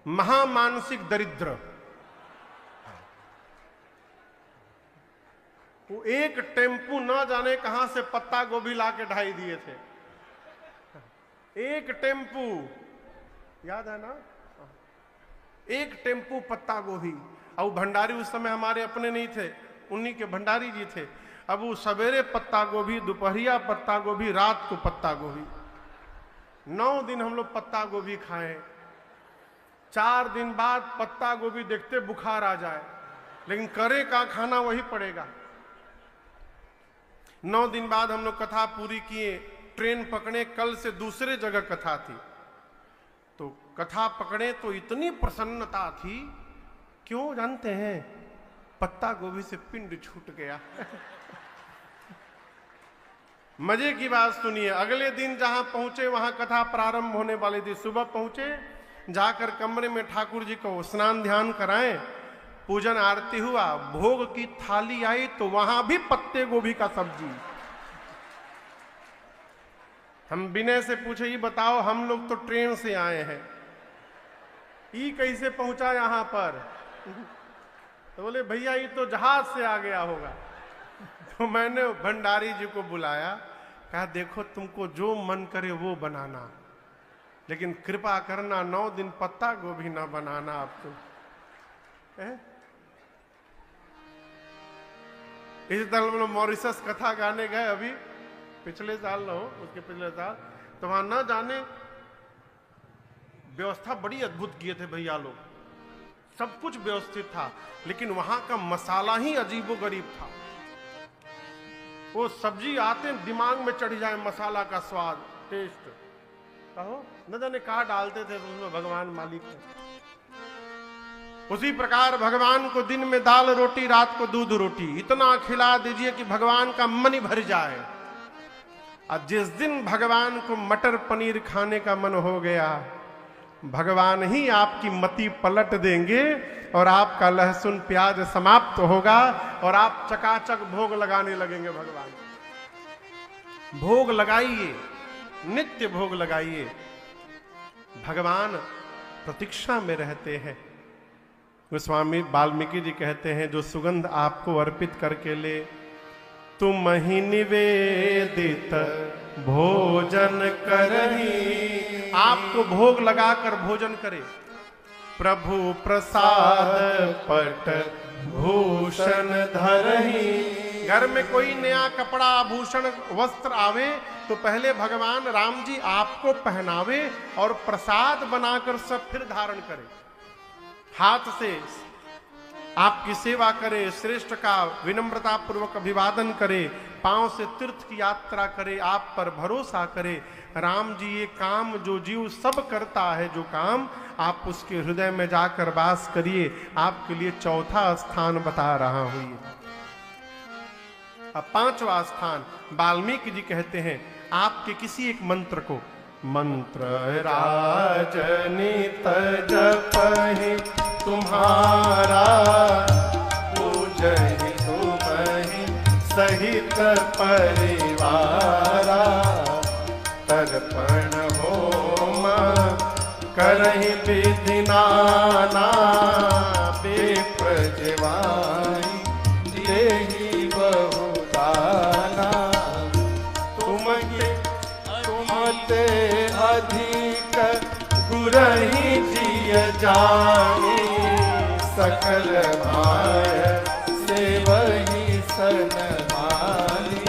Speaker 1: महामानसिक दरिद्र। वो एक टेम्पू न जाने कहां से पत्ता गोभी लाके ढाई दिए थे, एक टेम्पू, याद है ना, एक टेम्पू पत्ता गोभी। अब भंडारी उस समय हमारे अपने नहीं थे, उन्हीं के भंडारी जी थे। अब वो सवेरे पत्ता गोभी, दोपहरिया पत्ता गोभी, रात को पत्ता गोभी। 9 दिन हम लोग पत्ता गोभी खाए। 4 दिन बाद पत्ता गोभी देखते बुखार आ जाए, लेकिन करे का खाना वही पड़ेगा। 9 दिन बाद हम लोग कथा पूरी किए, ट्रेन पकड़े, कल से दूसरे जगह कथा थी। तो कथा पकड़े तो इतनी प्रसन्नता थी, क्यों जानते हैं? पत्ता गोभी से पिंड छूट गया। मजे की बात सुनिए, अगले दिन जहां पहुंचे वहां कथा प्रारंभ होने वाली थी। सुबह पहुंचे, जाकर कमरे में ठाकुर जी को स्नान ध्यान कराएं, पूजन आरती हुआ, भोग की थाली आई तो वहां भी पत्ते गोभी का सब्जी। हम विनय से पूछे, ये बताओ हम लोग तो ट्रेन से आए हैं, ये कैसे पहुंचा यहां पर? तो बोले भैया ये तो जहाज से आ गया होगा। तो मैंने भंडारी जी को बुलाया, कहा देखो तुमको जो मन करे वो बनाना, लेकिन कृपा करना 9 दिन पत्ता गोभी ना बनाना। आप तुम इसी तरह हम लोग मॉरिशस कथा गाने गए अभी पिछले साल, न हो उसके पिछले साल, तो वहां ना जाने व्यवस्था बड़ी अद्भुत किए थे भैया लोग, सब कुछ व्यवस्थित था, लेकिन वहां का मसाला ही अजीबोगरीब था। वो सब्जी आते दिमाग में चढ़ जाए, मसाला का स्वाद, टेस्ट, कहो न जाने कहा डालते थे उसमें भगवान मालिक ने। उसी प्रकार भगवान को दिन में दाल रोटी, रात को दूध रोटी, इतना खिला दीजिए कि भगवान का मन ही भर जाए। और जिस दिन भगवान को मटर पनीर खाने का मन हो गया, भगवान ही आपकी मति पलट देंगे और आपका लहसुन प्याज समाप्त होगा और आप चकाचक भोग लगाने लगेंगे। भगवान भोग लगाइए, नित्य भोग लगाइए, भगवान प्रतीक्षा में रहते हैं। गोस्वामी वाल्मीकि जी कहते हैं, जो सुगंध आपको अर्पित करके ले, तुम ही निवेदित भोजन करही, आपको भोग लगाकर भोजन करे। प्रभु प्रसाद पट भूषण धरही, घर में कोई नया कपड़ा आभूषण वस्त्र आवे तो पहले भगवान राम जी आपको पहनावे और प्रसाद बनाकर सब फिर धारण करे। हाथ से आपकी सेवा करे, श्रेष्ठ का विनम्रता पूर्वक अभिवादन करे, पांव से तीर्थ की यात्रा करे, आप पर भरोसा करे। राम जी ये काम जो जीव सब करता है, जो काम आप उसके हृदय में जाकर वास करिए। आपके लिए चौथा स्थान बता रहा हूं ये। अब 5वां स्थान वाल्मीकि जी कहते हैं, आपके किसी एक मंत्र को, मंत्र राजनित जपहि तुम्हारा, पूजहि तुम्हि सहित परिवारा, तर्पण होम करहि विधि नाना, विप्र जिवाहि देहि बहुदाना, तुमते अधिक गुरहि जिय जानि, सकल भाय सेवहि सनमानि,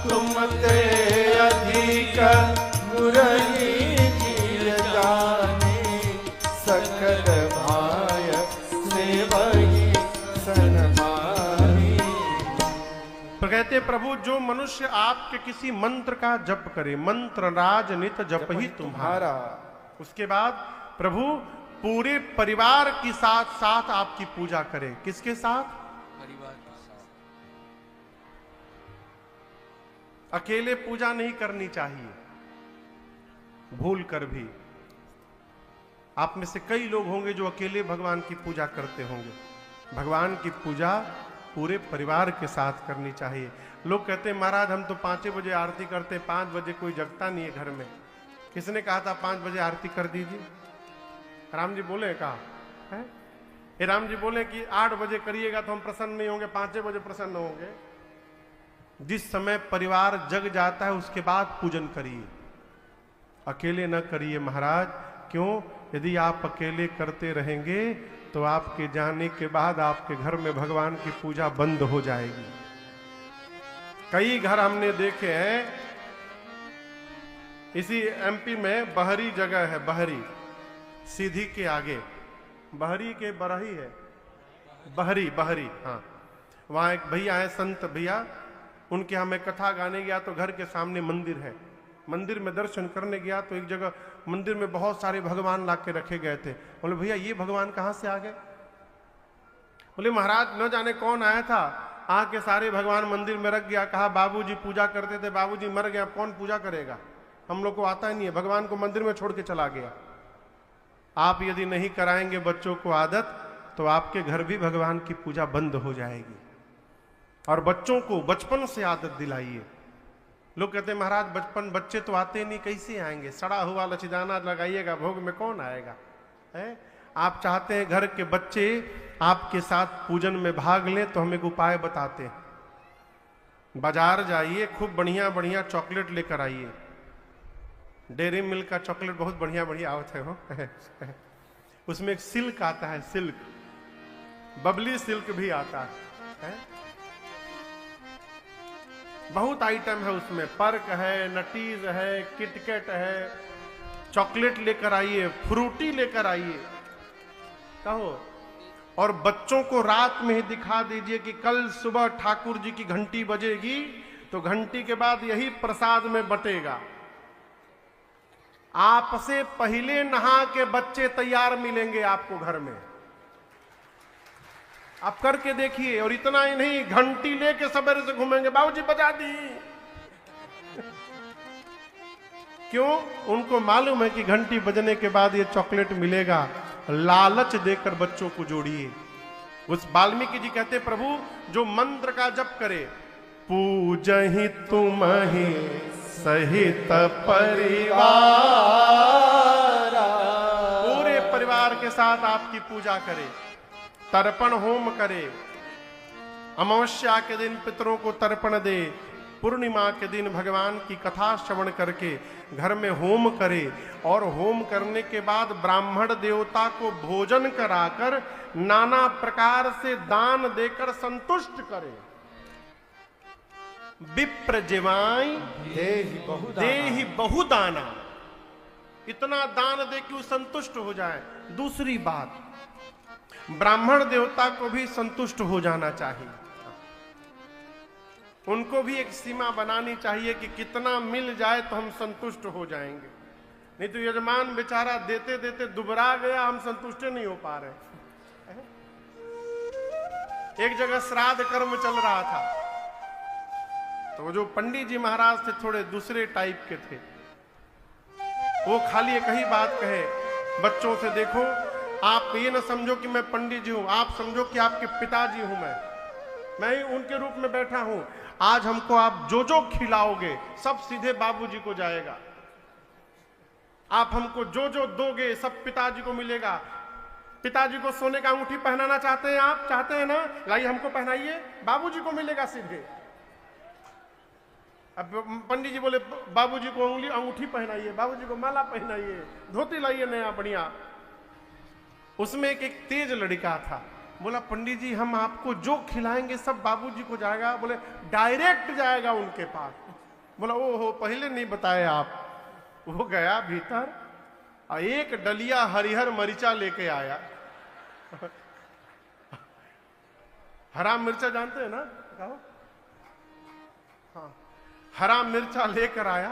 Speaker 1: तुमते अधिक गुरहि जिय जानि, सकल भाय सेवहि सनमानि। तो कहते प्रभु, जो मनुष्य आपके किसी मंत्र का जप करे, मंत्र राज नित जप ही तुम्हारा, उसके बाद प्रभु पूरे परिवार के साथ साथ आपकी पूजा करे। किसके साथ?
Speaker 2: परिवार के साथ।
Speaker 1: अकेले पूजा नहीं करनी चाहिए, भूल कर भी। आप में से कई लोग होंगे जो अकेले भगवान की पूजा करते होंगे। भगवान की पूजा पूरे परिवार के साथ करनी चाहिए। लोग कहते हैं महाराज हम तो 5 बजे आरती करते, 5 बजे कोई जगता नहीं है घर में। किसने कहा था 5 बजे आरती कर दीजिए? राम जी बोले कहा है? ये राम जी बोले कि 8 बजे करिएगा तो हम प्रसन्न नहीं होंगे, 5 बजे प्रसन्न होंगे। जिस समय परिवार जग जाता है उसके बाद पूजन करिए, अकेले न करिए महाराज। क्यों? यदि आप अकेले करते रहेंगे तो आपके जाने के बाद आपके घर में भगवान की पूजा बंद हो जाएगी। कई घर हमने देखे हैं, इसी एमपी में बहरी जगह है, बहरी सीधी के आगे, बहरी के बरही है, बहरी बहरी, हाँ, वहां एक भैया है संत भैया, उनके यहाँ मैं कथा गाने गया तो घर के सामने मंदिर है। मंदिर में दर्शन करने गया तो एक जगह मंदिर में बहुत सारे भगवान ला के रखे गए थे। बोले भैया ये भगवान कहाँ से आ गए? बोले महाराज न जाने कौन आया था, आके सारे भगवान मंदिर में रख गया। कहा बाबूजी पूजा करते थे, बाबूजी मर गया, कौन पूजा करेगा, हम लोग को आता ही नहीं है। भगवान को मंदिर में छोड़ के चला गया। आप यदि नहीं कराएंगे बच्चों को आदत तो आपके घर भी भगवान की पूजा बंद हो जाएगी। और बच्चों को बचपन से आदत दिलाइए। लोग कहते हैं महाराज बचपन बच्चे तो आते नहीं, कैसे आएंगे, सड़ा हुआ लचीदाना लगाइएगा भोग में, कौन आएगा है? आप चाहते हैं घर के बच्चे आपके साथ पूजन में भाग लें तो हम एक उपाय बताते हैं। बाजार जाइए, खूब बढ़िया बढ़िया चॉकलेट लेकर आइए। डेयरी मिल्क का चॉकलेट बहुत बढ़िया बढ़िया होते हो उसमें एक सिल्क आता है, सिल्क, बबली सिल्क भी आता है? बहुत आइटम है उसमें, पर्क है, नटीज है, किटकैट है। चॉकलेट लेकर आइए, फ्रूटी लेकर आइए, कहो। और बच्चों को रात में ही दिखा दीजिए कि कल सुबह ठाकुर जी की घंटी बजेगी तो घंटी के बाद यही प्रसाद में बटेगा। आपसे पहले नहा के बच्चे तैयार मिलेंगे आपको घर में, आप करके देखिए। और इतना ही नहीं, घंटी लेके सवेरे से घूमेंगे, बाबूजी बजा दी क्यों? उनको मालूम है कि घंटी बजने के बाद ये चॉकलेट मिलेगा। लालच देकर बच्चों को जोड़िए। उस वाल्मीकि जी कहते प्रभु जो मंत्र का जप करे, पूजहि तुम ही सहित परिवार, पूरे परिवार के साथ आपकी पूजा करे, तर्पण होम करे, अमावस्या के दिन पितरों को तर्पण दे, पूर्णिमा के दिन भगवान की कथा श्रवण करके घर में होम करे, और होम करने के बाद ब्राह्मण देवता को भोजन कराकर नाना प्रकार से दान देकर संतुष्ट करे। विप्र जिवाई देहि बहुदाना, इतना दान दे कि वो संतुष्ट हो जाए। दूसरी बात, ब्राह्मण देवता को भी संतुष्ट हो जाना चाहिए। उनको भी एक सीमा बनानी चाहिए कि कितना मिल जाए तो हम संतुष्ट हो जाएंगे। नहीं तो यजमान बेचारा देते देते दुबरा गया, हम संतुष्ट नहीं हो पा रहे। एक जगह श्राद्ध कर्म चल रहा था, तो जो पंडित जी महाराज थे थोड़े दूसरे टाइप के थे। वो खाली एक ही बात कहे बच्चों से, देखो आप ये न समझो कि मैं पंडित जी हूं, आप समझो कि आपके पिताजी हूं। मैं ही उनके रूप में बैठा हूं। आज हमको आप जो जो खिलाओगे सब सीधे बाबूजी को जाएगा। आप हमको जो जो दोगे सब पिताजी को मिलेगा। पिताजी को सोने का अंगूठी पहनाना चाहते हैं आप, चाहते हैं ना, लाइए हमको पहनाइए, बाबूजी को मिलेगा सीधे। अब पंडित जी बोले बाबूजी को अंगूठी पहनाइए, बाबूजी को माला पहनाइए, धोती लाइए नया बढ़िया। उसमें एक तेज लड़का था, बोला पंडित जी हम आपको जो खिलाएंगे सब बाबूजी को जाएगा। बोले डायरेक्ट जाएगा उनके पास। बोला ओहो पहले नहीं बताए आप। वो गया भीतर और एक डलिया हरिहर मरीचा लेके आया। हरा मिर्चा जानते हैं ना, कहो? हाँ, हरा मिर्चा लेकर आया।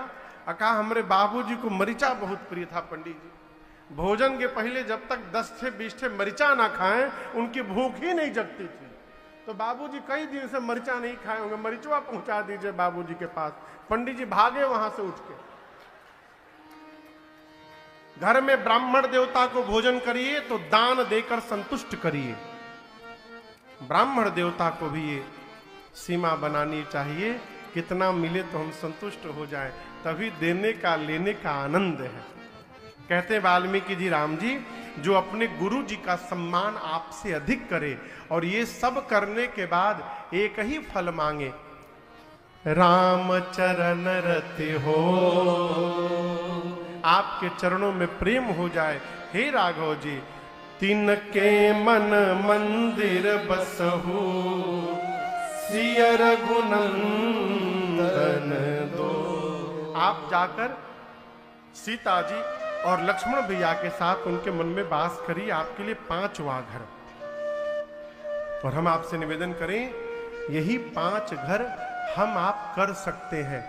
Speaker 1: कहा हमारे बाबूजी को मरीचा बहुत प्रिय था पंडित जी, भोजन के पहले जब तक 10 से 20 मरीचा ना खाएं उनकी भूख ही नहीं जगती थी। तो बाबूजी कई दिन से मरीचा नहीं खाए होंगे, मरीचवा पहुंचा दीजिए बाबूजी के पास। पंडित जी भागे वहां से उठ के। घर में ब्राह्मण देवता को भोजन करिए तो दान देकर संतुष्ट करिए। ब्राह्मण देवता को भी ये सीमा बनानी चाहिए, कितना मिले तो हम संतुष्ट हो जाएं, तभी देने का लेने का आनंद है। कहते वाल्मीकि जी राम जी, जो अपने गुरु जी का सम्मान आपसे अधिक करे और ये सब करने के बाद एक ही फल मांगे, राम चरण रति हो, आपके चरणों में प्रेम हो जाए। हे राघव जी, तिनके मन मंदिर बसहु, सिय रघुनंदन दो। आप जाकर सीता जी और लक्ष्मण भैया के साथ उनके मन में वास करिए, आपके लिए 5वां घर। और हम आपसे निवेदन करें, यही 5 घर हम आप कर सकते हैं।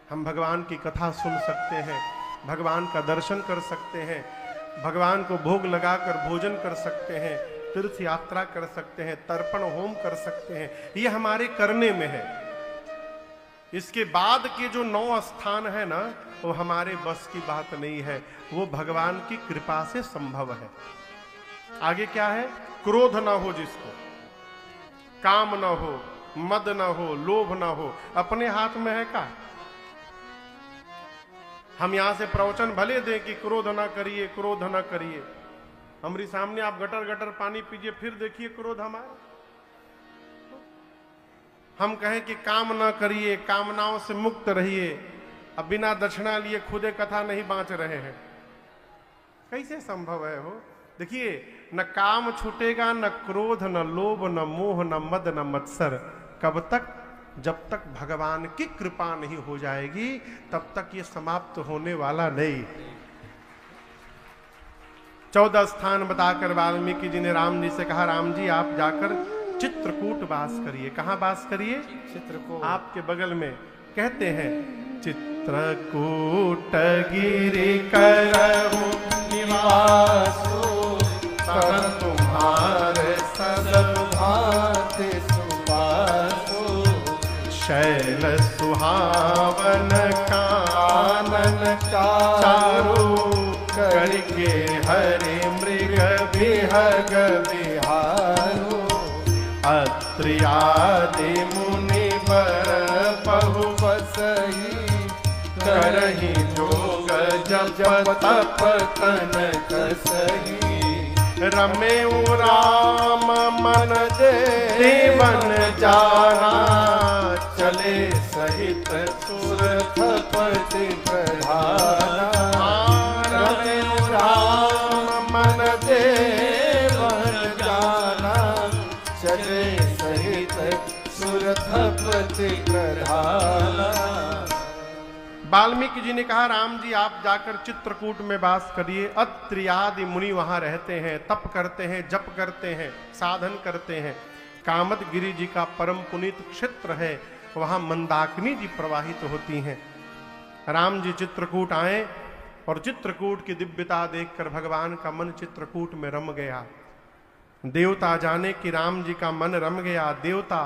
Speaker 1: हम भगवान की कथा सुन सकते हैं, भगवान का दर्शन कर सकते हैं, भगवान को भोग लगाकर भोजन कर सकते हैं, तीर्थ यात्रा कर सकते हैं, तर्पण होम कर सकते हैं। ये हमारे करने में है। इसके बाद के जो 9 स्थान है ना, वो हमारे बस की बात नहीं है, वो भगवान की कृपा से संभव है। आगे क्या है? क्रोध ना हो जिसको, काम ना हो, मद ना हो, लोभ ना हो, अपने हाथ में है का? हम यहां से प्रवचन भले दें कि क्रोध ना करिए, क्रोध ना करिए, हमारे सामने आप गटर गटर पानी पीजिए, फिर देखिए क्रोध हमारा। हम कहें कि काम ना करिए, कामनाओं से मुक्त रहिए, अब बिना दक्षिणा लिए खुदे कथा नहीं बांच रहे हैं, कैसे संभव है हो? देखिए, न काम छूटेगा, न क्रोध, न लोभ, न मोह, न मद, न मत्सर। कब तक? जब तक भगवान की कृपा नहीं हो जाएगी, तब तक ये समाप्त होने वाला नहीं। 14 स्थान बताकर वाल्मीकि जी ने राम जी से कहा, राम जी आप जाकर चित्रकूट वास करिए। कहां वास करिए?
Speaker 2: चित्रकूट।
Speaker 1: आपके बगल में। कहते हैं, चित्रकूट गिरि करहु
Speaker 2: निवासो,
Speaker 1: सब तुम्हारे
Speaker 2: सदभाते सुवासो,
Speaker 1: शैल सुहावन कानन
Speaker 2: चारु
Speaker 1: करके हरे मृग
Speaker 2: विहग विहारो,
Speaker 1: अत्रियादि मुनि बर बहु
Speaker 2: बसई
Speaker 1: करहि जोग जप तप
Speaker 2: तन कसही,
Speaker 1: रमेउ राम मन देवन जाना, चले सहित
Speaker 2: सुरथपति प्रधाना,
Speaker 1: रमेउ राम मन
Speaker 2: देवन जाना, चले सहित सुरथपति प्रधाना।
Speaker 1: वाल्मीकि जी ने कहा, राम जी आप जाकर चित्रकूट में वास करिए। अत्रि आदि मुनि वहां रहते हैं, तप करते हैं, जप करते हैं, साधन करते हैं। कामद गिरि जी का परम पुनीत क्षेत्र है, वहां मंदाकिनी जी प्रवाहित होती हैं। राम जी चित्रकूट आए और चित्रकूट की दिव्यता देखकर भगवान का मन चित्रकूट में रम गया। देवता जाने कि राम जी का मन रम गया। देवता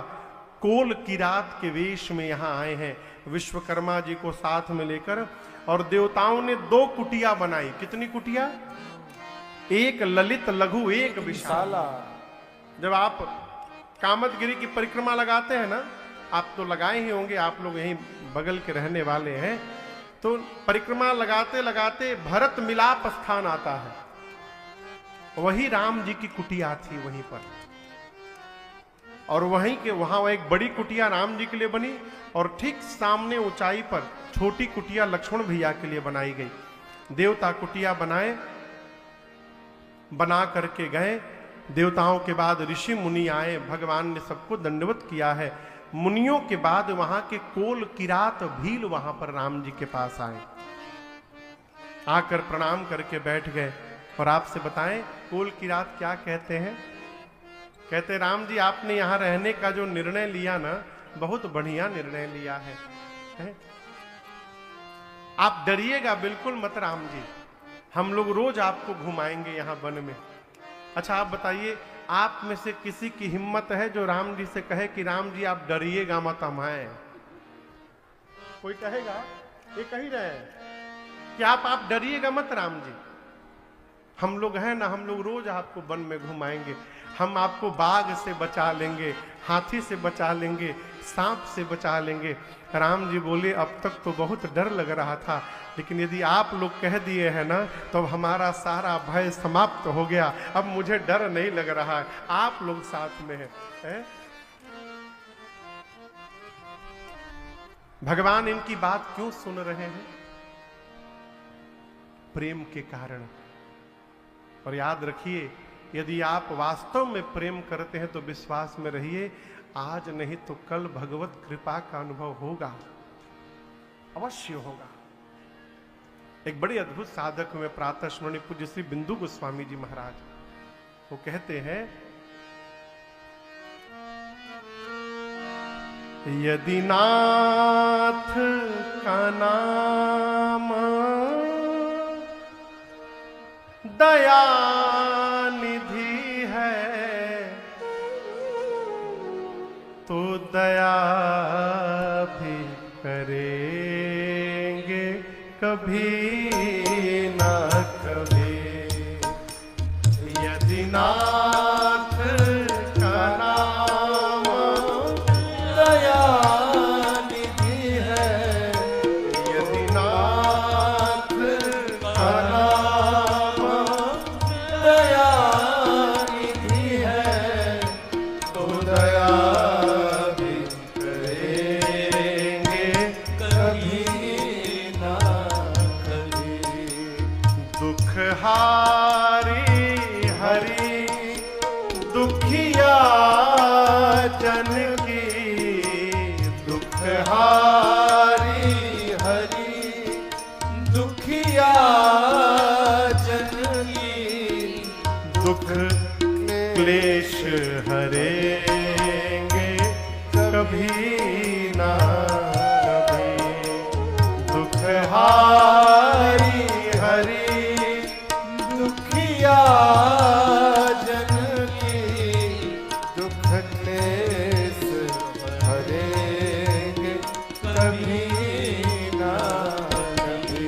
Speaker 1: कोल किरात के वेश में यहाँ आए हैं, विश्वकर्मा जी को साथ में लेकर, और देवताओं ने 2 कुटिया बनाई। कितनी कुटिया? एक ललित, लघु, एक विशाला। जब आप कामदगिरी की परिक्रमा लगाते हैं ना, आप तो लगाए ही होंगे, आप लोग यहीं बगल के रहने वाले हैं, तो परिक्रमा लगाते लगाते भरत मिलाप स्थान आता है, वही राम जी की कुटिया थी वहीं पर। और वहीं के वहां एक बड़ी कुटिया राम जी के लिए बनी, और ठीक सामने ऊंचाई पर छोटी कुटिया लक्ष्मण भैया के लिए बनाई गई। देवता कुटिया बनाए, बना करके गए। देवताओं के बाद ऋषि मुनि आए, भगवान ने सबको दंडवत किया है। मुनियों के बाद वहां के कोल किरात भील वहां पर राम जी के पास आए, आकर प्रणाम करके बैठ गए। और आपसे बताएं, कोल किरात क्या कहते हैं? कहते, राम जी आपने यहां रहने का जो निर्णय लिया ना, बहुत बढ़िया निर्णय लिया है? आप डरिएगा बिल्कुल मत राम जी, हम लोग रोज आपको घुमाएंगे यहां वन में। अच्छा आप बताइए, आप में से किसी की हिम्मत है जो राम जी से कहे कि राम जी आप डरिएगा मत, हम आए? कोई कहेगा? ये कह ही रहे हैं कि आप डरिएगा मत राम जी, हम लोग हैं ना, हम लोग रोज आपको वन में घुमाएंगे। हम आपको बाघ से बचा लेंगे, हाथी से बचा लेंगे, सांप से बचा लेंगे। राम जी बोले अब तक तो बहुत डर लग रहा था, लेकिन यदि आप लोग कह दिए हैं ना तो अब हमारा सारा भय समाप्त हो गया, अब मुझे डर नहीं लग रहा है, आप लोग साथ में हैं। भगवान इनकी बात क्यों सुन रहे हैं? प्रेम के कारण। और याद रखिए, यदि आप वास्तव में प्रेम करते हैं तो विश्वास में रहिए, आज नहीं तो कल भगवत कृपा का अनुभव होगा, अवश्य होगा। एक बड़े अद्भुत साधक हुए प्रातः स्मरणीय पूज्य श्री बिंदु गोस्वामी जी महाराज, वो कहते हैं यदि नाथ का नाम दया निधि है तो दया भी करेंगे कभी ना कभी। यदि नाथ का नाम
Speaker 2: दया निधि है,
Speaker 1: यदि नाथ का नाम
Speaker 2: दया निधि है,
Speaker 1: तो दया भी करेंगे
Speaker 2: कभी ना कभी।
Speaker 1: दुख हारी हरि दुखिया जन की, दुख हारी
Speaker 2: हरि दुखिया जन की,
Speaker 1: दुख क्लेश हरेंगे कभी ना कभी। दुख हारी हरि
Speaker 2: दुखिया जन की, दुख क्लेश हरेंगे कभी ना कभी।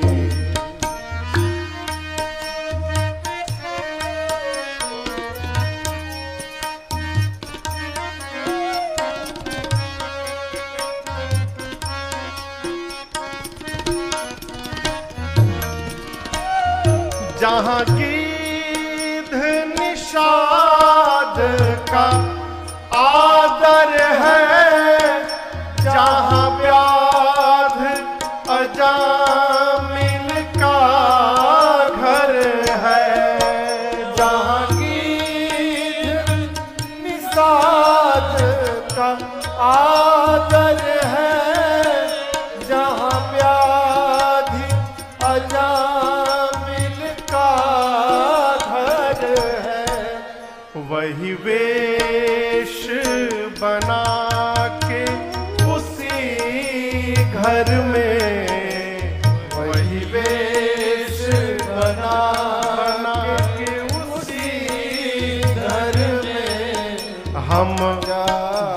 Speaker 1: जहाँ गीध निषाद का आदर है, जहाँ व्याध अजामिल का घर है,
Speaker 2: जहाँ गीध निषाद का आदर है, जहाँ व्याधि अजामिल का घर है,
Speaker 1: वही वेश बना के उसी घर में, वही वेश बना के उसी घर में हम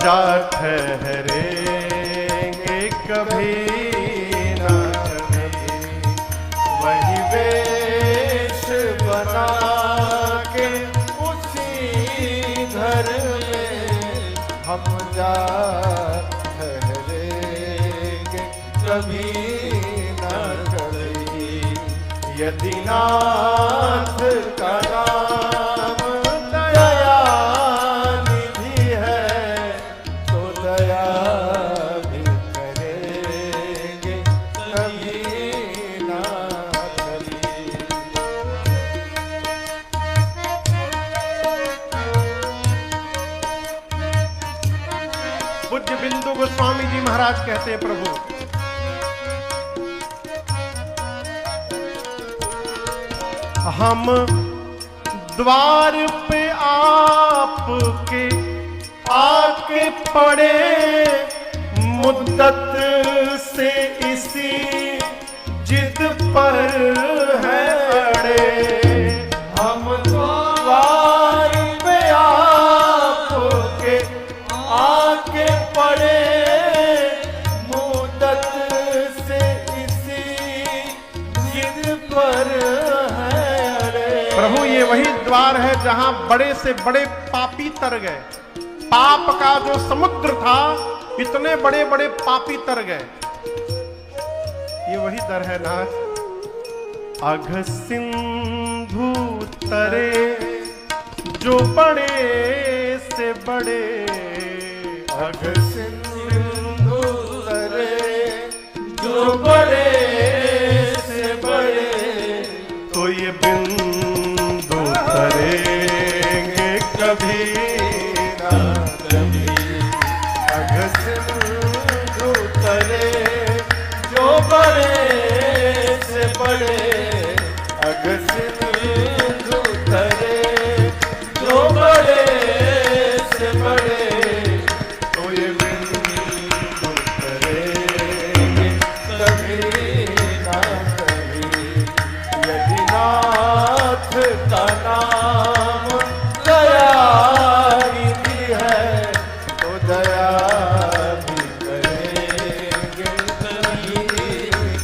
Speaker 1: जा ठहरेंगे कभी ना कभी। वही वेश बना के
Speaker 2: उसी घर में हम जा ठहरेंगे कभी ना कभी।
Speaker 1: यदि नाथ का नाम
Speaker 2: दया निधि है तो दया भी करेंगे कभी ना कभी।
Speaker 1: पूज्य बिंदु गोस्वामी जी महाराज कहते हैं, प्रभु हम द्वार पे आपके आके पड़े, मुद्दत से इसी जिद पर है अड़े।
Speaker 2: हम द्वार पे आपके आके पड़े, मुद्दत से इसी जिद पर है अड़े।
Speaker 1: प्रभु ये वही द्वार है जहां बड़े से बड़े पापी तर गए। पाप का जो समुद्र था, इतने बड़े बड़े पापी तर गए। ये वही दर है नाथ। अघ सिंधु तरे जो बड़े से बड़े,
Speaker 3: अघ सिंधु तरे जो बड़े से बड़े,
Speaker 1: तो ये बिंदु तरेंगे कभी
Speaker 3: ना कभी। अघ सिंधु तरे जो बड़े से बड़े, अघ सिंधु तरे जो बड़े से बड़े, तो ये बिंदु तरेंगे कभी ना कभी। यदि नाथ का नाम दया निधि है, तो दया भी करेंगे कभी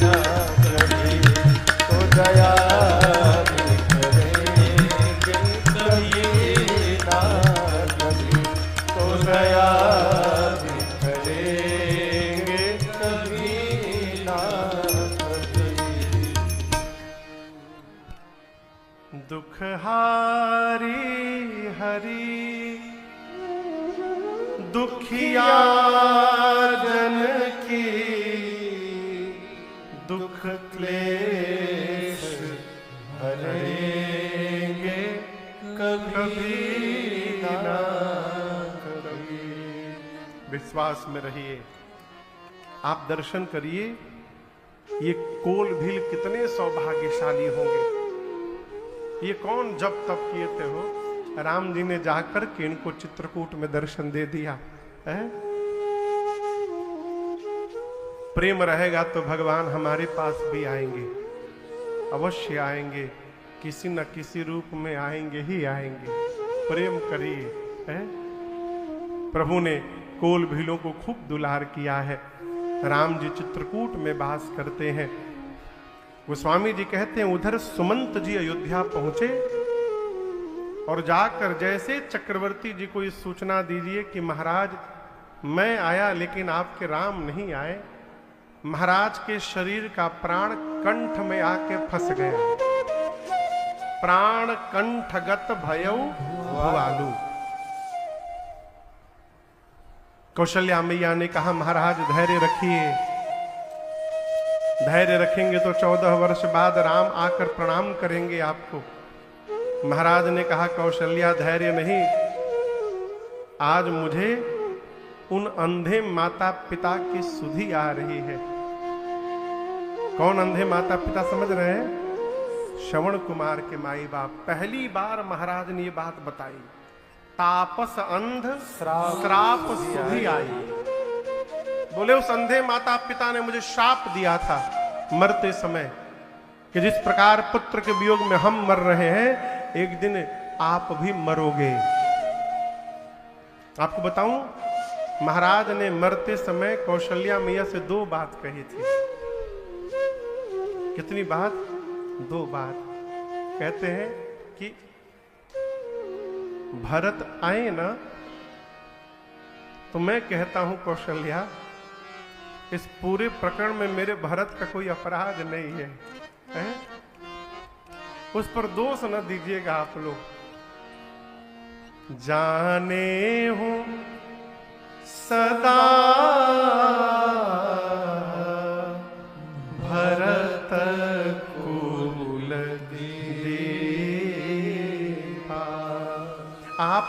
Speaker 3: ना कभी, तो दया भी करेंगे कभी ना कभी, तो दया भी करेंगे कभी ना कभी।
Speaker 1: दुखहारी हरि दुखिया जन की, दुख क्लेश हरेंगे कभी ना कभी। विश्वास में रहिए, आप दर्शन करिए, ये कोल भील कितने सौभाग्यशाली होंगे। ये कौन जब तप किए थे हो, राम जी ने जाकर के इनको चित्रकूट में दर्शन दे दिया है। प्रेम रहेगा तो भगवान हमारे पास भी आएंगे, अवश्य आएंगे, किसी न किसी रूप में आएंगे ही आएंगे। प्रेम करिए है। प्रभु ने कोल भीलों को खूब दुलार किया है। राम जी चित्रकूट में वास करते हैं। गोस्वामी जी कहते हैं उधर सुमंत जी अयोध्या पहुंचे और जाकर जैसे चक्रवर्ती जी को ये सूचना दीजिए कि महाराज मैं आया लेकिन आपके राम नहीं आए, महाराज के शरीर का प्राण कंठ में आके फंस गया। प्राण कंठगत भयउ भुआलु। कौशल्या मैया ने कहा महाराज धैर्य रखिए, धैर्य रखेंगे तो 14 वर्ष बाद राम आकर प्रणाम करेंगे आपको। महाराज ने कहा कौशल्या धैर्य नहीं, आज मुझे उन अंधे माता पिता की सुधि आ रही है। कौन अंधे माता पिता समझ रहे हैं? श्रवण कुमार के माई बाप। पहली बार महाराज ने ये बात बताई, तापस अंध श्राप सुधि आई। बोले उस अंधे माता पिता ने मुझे श्राप दिया था मरते समय कि जिस प्रकार पुत्र के वियोग में हम मर रहे हैं, एक दिन आप भी मरोगे। आपको बताऊं, महाराज ने मरते समय कौशल्या मैया से 2 बात कही थी। कितनी बात? 2 बात। कहते हैं कि भरत आए ना, तो मैं कहता हूं कौशल्या इस पूरे प्रकरण में मेरे भरत का कोई अपराध नहीं है, है? उस पर दोष न दीजिएगा आप लोग। जाने हूं सदा भरत कुल दीपा। आप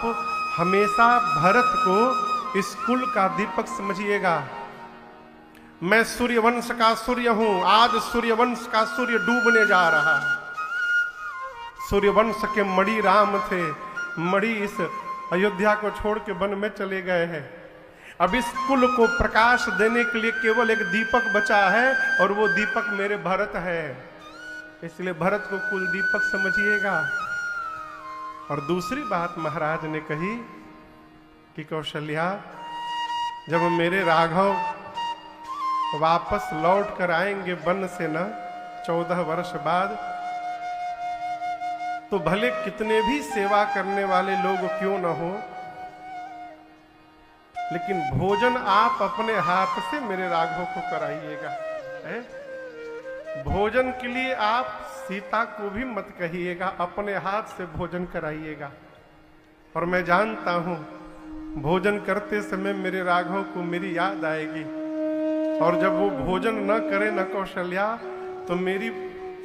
Speaker 1: हमेशा भरत को इस कुल का दीपक समझिएगा। मैं सूर्यवंश का सूर्य हूं, आज सूर्यवंश का सूर्य डूबने जा रहा है। सूर्यवंश के मणि राम थे, मणि इस अयोध्या को छोड़ के वन में चले गए हैं। अब इस कुल को प्रकाश देने के लिए केवल एक दीपक बचा है और वो दीपक मेरे भरत है। इसलिए भरत को कुल दीपक समझिएगा। और दूसरी बात महाराज ने कही कि कौशल्या जब मेरे राघव वापस लौट कर आएंगे वन से न 14 वर्ष बाद, तो भले कितने भी सेवा करने वाले लोग क्यों न हो, लेकिन भोजन आप अपने हाथ से मेरे राघव को कराइएगा। हैं? भोजन के लिए आप सीता को भी मत कहिएगा, अपने हाथ से भोजन कराइएगा। और मैं जानता हूं भोजन करते समय मेरे राघव को मेरी याद आएगी, और जब वो भोजन न करे न कौशल्या, तो मेरी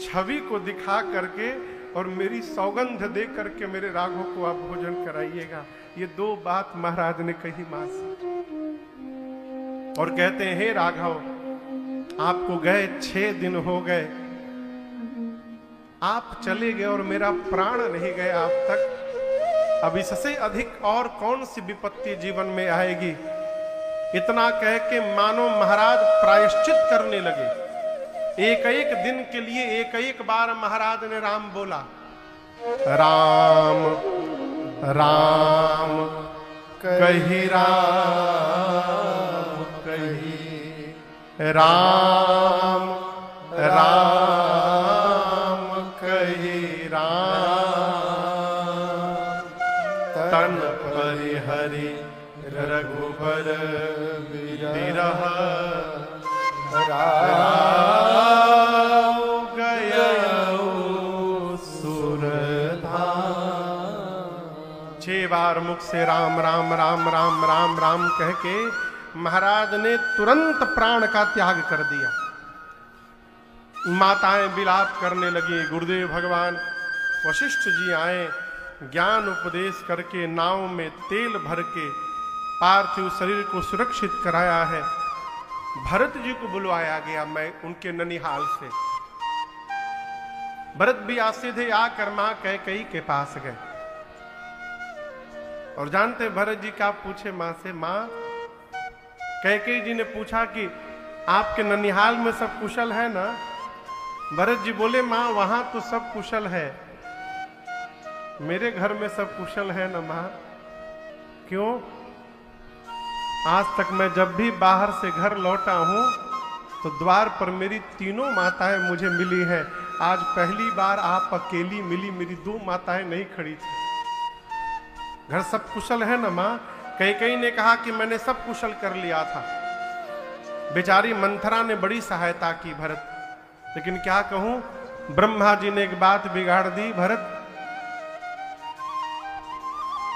Speaker 1: छवि को दिखा करके और मेरी सौगंध दे करके मेरे राघव को आप भोजन कराइएगा। ये दो बात महाराज ने कही मां से, और कहते हैं हे राघव, आपको गए 6 दिन हो गए, आप चले गए और मेरा प्राण नहीं गया अब तक। अब इससे अधिक और कौन सी विपत्ति जीवन में आएगी। इतना कह के मानो महाराज प्रायश्चित करने लगे। एक एक दिन के लिए एक एक बार महाराज ने राम बोला। राम राम कही राम कही, राम राम कही राम, तन परिहरि रघुबर विरह बार मुख से राम राम राम राम राम राम कह के महाराज ने तुरंत प्राण का त्याग कर दिया। माताएं विलाप करने लगी। गुरुदेव भगवान वशिष्ठ जी आए, ज्ञान उपदेश करके नाव में तेल भर के पार्थिव शरीर को सुरक्षित कराया है। भरत जी को बुलवाया गया मैं उनके ननिहाल से। भरत भी आज सीधे आकर मां कैकेयी के पास गए, और जानते भरत जी क्या पूछे मां से। मां, कैकेयी जी ने पूछा कि आपके ननिहाल में सब कुशल है ना? भरत जी बोले मां वहां तो सब कुशल है, मेरे घर में सब कुशल है ना मां? क्यों? आज तक मैं जब भी बाहर से घर लौटा हूं तो द्वार पर मेरी तीनों माताएं मुझे मिली हैं। आज पहली बार आप अकेली मिली, मेरी 2 माताएं नहीं खड़ी थी। घर सब कुशल है ना मां? कैकेयी ने कहा कि मैंने सब कुशल कर लिया था। बेचारी मंथरा ने बड़ी सहायता की भरत, लेकिन क्या कहूं, ब्रह्मा जी ने एक बात बिगाड़ दी। भरत,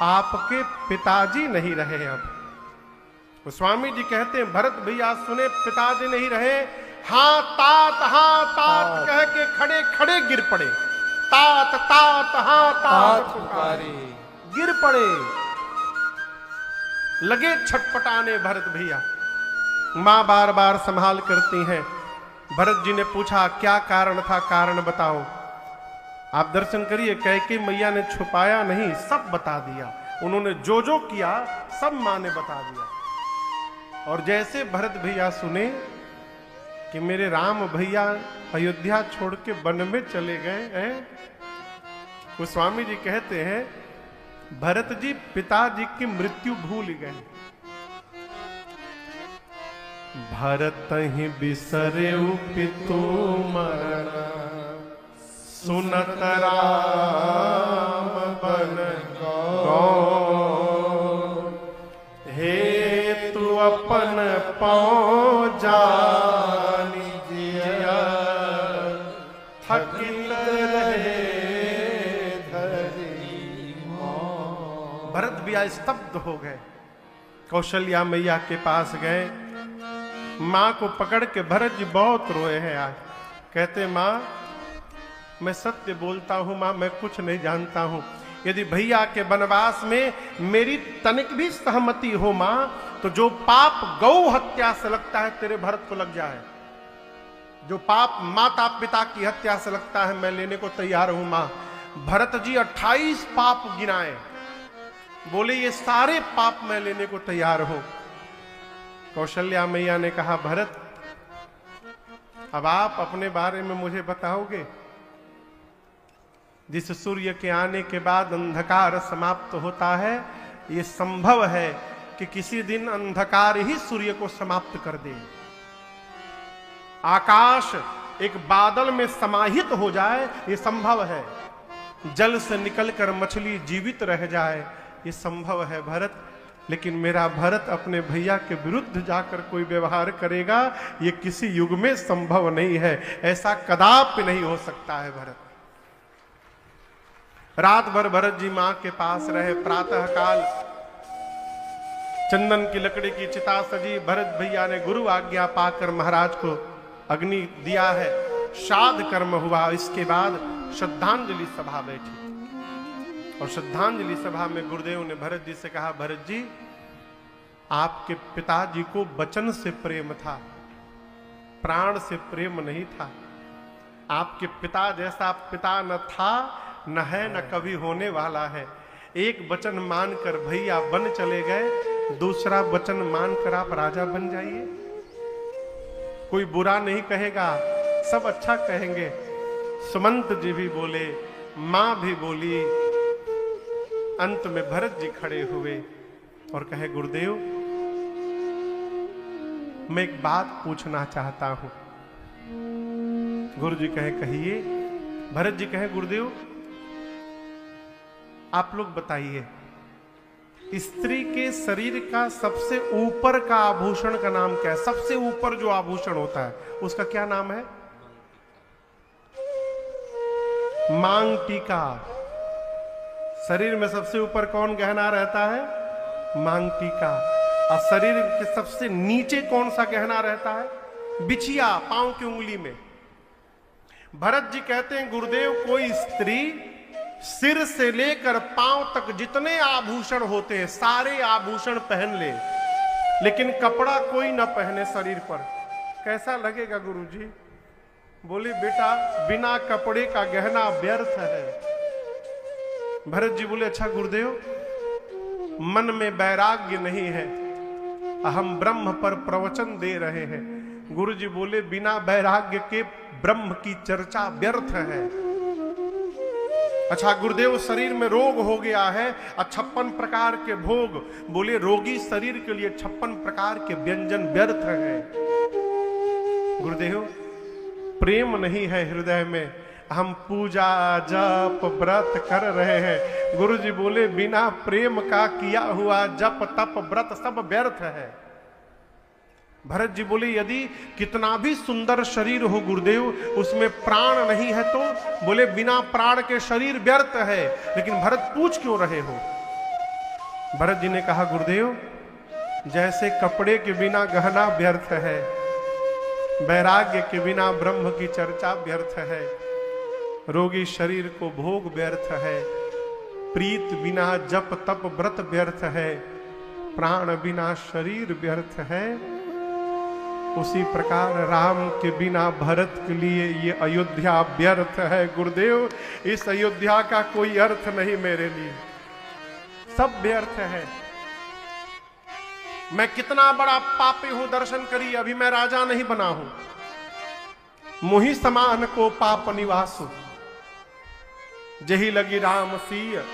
Speaker 1: आपके पिताजी नहीं रहे अब। तो स्वामी जी कहते हैं भरत भैया सुने, पिताजी नहीं रहे, हाँ तात कह के खड़े खड़े गिर पड़े। तात तात हाँ तात पुकारे, गिर पड़े, लगे छटपटाने भरत भैया। मां बार बार संभाल करती हैं। भरत जी ने पूछा क्या कारण था, कारण बताओ। आप दर्शन करिए, कैकेयी मैया ने छुपाया नहीं, सब बता दिया। उन्होंने जो जो किया सब मां ने बता दिया। और जैसे भरत भैया सुने कि मेरे राम भैया अयोध्या छोड़ के वन में चले गए हैं, वो स्वामी जी कहते हैं भरत जी पिताजी की मृत्यु भूल गए। भरत ही बिसरे पितु मरण, सुनत राम बन गौर। हे तू अपन पाँव जानी जिया, थकित रहे धरी मोर। भरत भैया स्तब्ध हो गए। कौशल्या मैया के पास गए, मां को पकड़ के भरत जी बहुत रोए हैं आज। कहते मां मैं सत्य बोलता हूं मां, मैं कुछ नहीं जानता हूं। यदि भैया के वनवास में मेरी तनिक भी सहमति हो मां, तो जो पाप गौ हत्या से लगता है तेरे भरत को लग जाए। जो पाप माता पिता की हत्या से लगता है मैं लेने को तैयार हूं मां। भरत जी 28 पाप गिनाए, बोले ये सारे पाप मैं लेने को तैयार हूं। कौशल्या मैया ने कहा भरत अब आप अपने बारे में मुझे बताओगे। जिस सूर्य के आने के बाद अंधकार समाप्त होता है, ये संभव है कि किसी दिन अंधकार ही सूर्य को समाप्त कर दे। आकाश एक बादल में समाहित हो जाए, ये संभव है। जल से निकलकर मछली जीवित रह जाए, ये संभव है भरत। लेकिन मेरा भरत अपने भैया के विरुद्ध जाकर कोई व्यवहार करेगा, ये किसी युग में संभव नहीं है, ऐसा कदापि नहीं हो सकता है भरत। रात भर भरत जी मां के पास रहे। प्रातः काल चंदन की लकड़ी की चिता सजी, भरत भैया ने गुरु आज्ञा पाकर महाराज को अग्नि दिया है, श्राद्ध कर्म हुआ। इसके बाद श्रद्धांजलि सभा बैठी और श्रद्धांजलि सभा में गुरुदेव ने भरत जी से कहा, भरत जी आपके पिताजी को वचन से प्रेम था, प्राण से प्रेम नहीं था। आपके पिता जैसा पिता न था, न है, न कभी होने वाला है। एक वचन मानकर भैया बन चले गए, दूसरा वचन मानकर आप राजा बन जाइए। कोई बुरा नहीं कहेगा, सब अच्छा कहेंगे। सुमंत जी भी बोले, मां भी बोली। अंत में भरत जी खड़े हुए और कहे, गुरुदेव मैं एक बात पूछना चाहता हूं। गुरु जी कहे, कहिए। भरत जी कहे, गुरुदेव आप लोग बताइए, स्त्री के शरीर का सबसे ऊपर का आभूषण का नाम क्या है? सबसे ऊपर जो आभूषण होता है उसका क्या नाम है? मांग टीका। शरीर में सबसे ऊपर कौन गहना रहता है? मांग टीका। और शरीर के सबसे नीचे कौन सा गहना रहता है? बिछिया, पांव की उंगली में। भरत जी कहते हैं, गुरुदेव कोई स्त्री सिर से लेकर पांव तक जितने आभूषण होते हैं सारे आभूषण पहन ले, लेकिन कपड़ा कोई न पहने शरीर पर, कैसा लगेगा गुरुजी? बोले, बेटा बिना कपड़े का गहना व्यर्थ है। भरत जी बोले, अच्छा गुरुदेव मन में वैराग्य नहीं है, हम ब्रह्म पर प्रवचन दे रहे हैं। गुरु जी बोले, बिना वैराग्य के ब्रह्म की चर्चा व्यर्थ है। अच्छा गुरुदेव शरीर में रोग हो गया है, 56 प्रकार के भोग। बोले, रोगी शरीर के लिए 56 प्रकार के व्यंजन व्यर्थ है। गुरुदेव प्रेम नहीं है हृदय में, हम पूजा जप व्रत कर रहे हैं। गुरु जी बोले, बिना प्रेम का किया हुआ जप तप व्रत सब व्यर्थ है। भरत जी बोले, यदि कितना भी सुंदर शरीर हो गुरुदेव, उसमें प्राण नहीं है तो? बोले, बिना प्राण के शरीर व्यर्थ है। लेकिन भरत पूछ क्यों रहे हो? भरत जी ने कहा, गुरुदेव जैसे कपड़े के बिना गहना व्यर्थ है, वैराग्य के बिना ब्रह्म की चर्चा व्यर्थ है, रोगी शरीर को भोग व्यर्थ है, प्रीत बिना जप तप व्रत व्यर्थ है, प्राण बिना शरीर व्यर्थ है, उसी प्रकार राम के बिना भरत के लिए ये अयोध्या व्यर्थ है। गुरुदेव इस अयोध्या का कोई अर्थ नहीं मेरे लिए, सब व्यर्थ है। मैं कितना बड़ा पापी हूं, दर्शन करिए, अभी मैं राजा नहीं बना हूं। मुहि समान को पाप निवासु, जही लगी राम सीय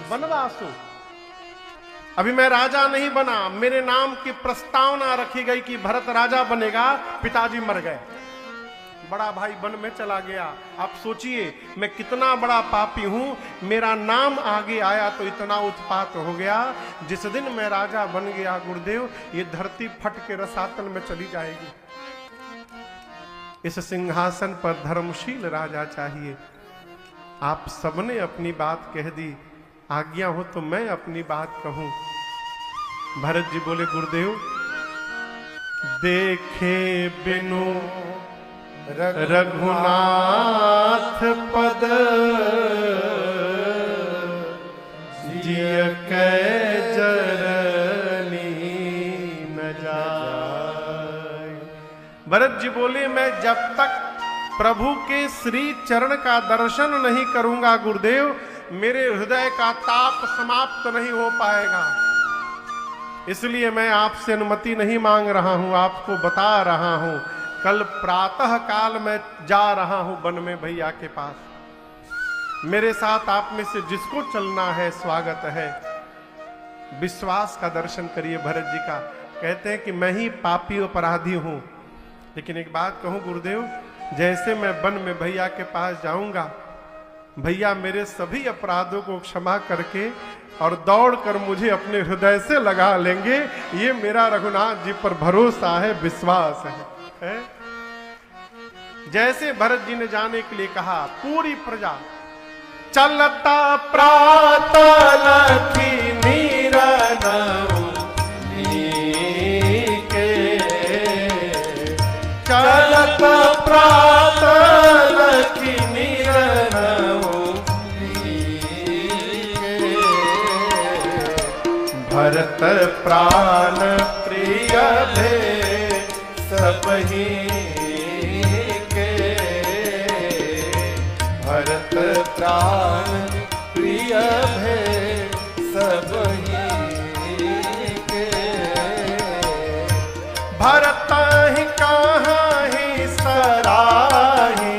Speaker 1: वनवासु। अभी मैं राजा नहीं बना, मेरे नाम की प्रस्तावना रखी गई कि भरत राजा बनेगा, पिताजी मर गए, बड़ा भाई वन में चला गया। आप सोचिए मैं कितना बड़ा पापी हूं, मेरा नाम आगे आया तो इतना उत्पात हो गया। जिस दिन मैं राजा बन गया गुरुदेव, ये धरती फट के रसातल में चली जाएगी। इस सिंहासन पर धर्मशील राजा चाहिए। आप सबने अपनी बात कह दी, आज्ञा हो तो मैं अपनी बात कहूं। भरत जी बोले, गुरुदेव देखे बिनु रघुनाथ पद, जिय कै जरनी न जाय। भरत जी बोले, मैं जब तक प्रभु के श्री चरण का दर्शन नहीं करूंगा गुरुदेव, मेरे हृदय का ताप समाप्त नहीं हो पाएगा। इसलिए मैं आपसे अनुमति नहीं मांग रहा हूं, आपको बता रहा हूं। कल प्रातः काल में जा रहा हूं वन में भैया के पास। मेरे साथ आप में से जिसको चलना है स्वागत है। विश्वास का दर्शन करिए भरत जी का। कहते हैं कि मैं ही पापी अपराधी हूं, लेकिन एक बात कहूं गुरुदेव, जैसे मैं वन में भैया के पास जाऊंगा भैया मेरे सभी अपराधों को क्षमा करके और दौड़कर मुझे अपने हृदय से लगा लेंगे, ये मेरा रघुनाथ जी पर भरोसा है, विश्वास है? जैसे भरत जी ने जाने के लिए कहा, पूरी प्रजा चलता प्रात लखी नीरनऊ के, चलता प्रात लखी नीरनऊ के, भरत प्राण प्रिय भे सबही के, भरत प्राण प्रिय भे सबही के, भरत ही कहाँ ही सराही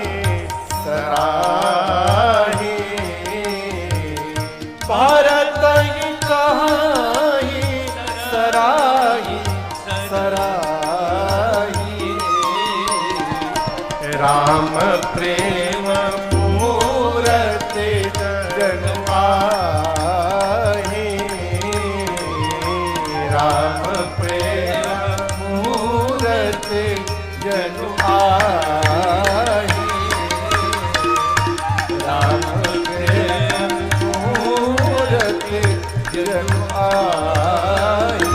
Speaker 1: सराही,
Speaker 2: भारत ही कहाँ ही सराही सराही,
Speaker 1: राम प्रेम मूरति जग पाहि, राम प्रेम मूरति जग पाहि, राम प्रेम मूरति जग पाहि।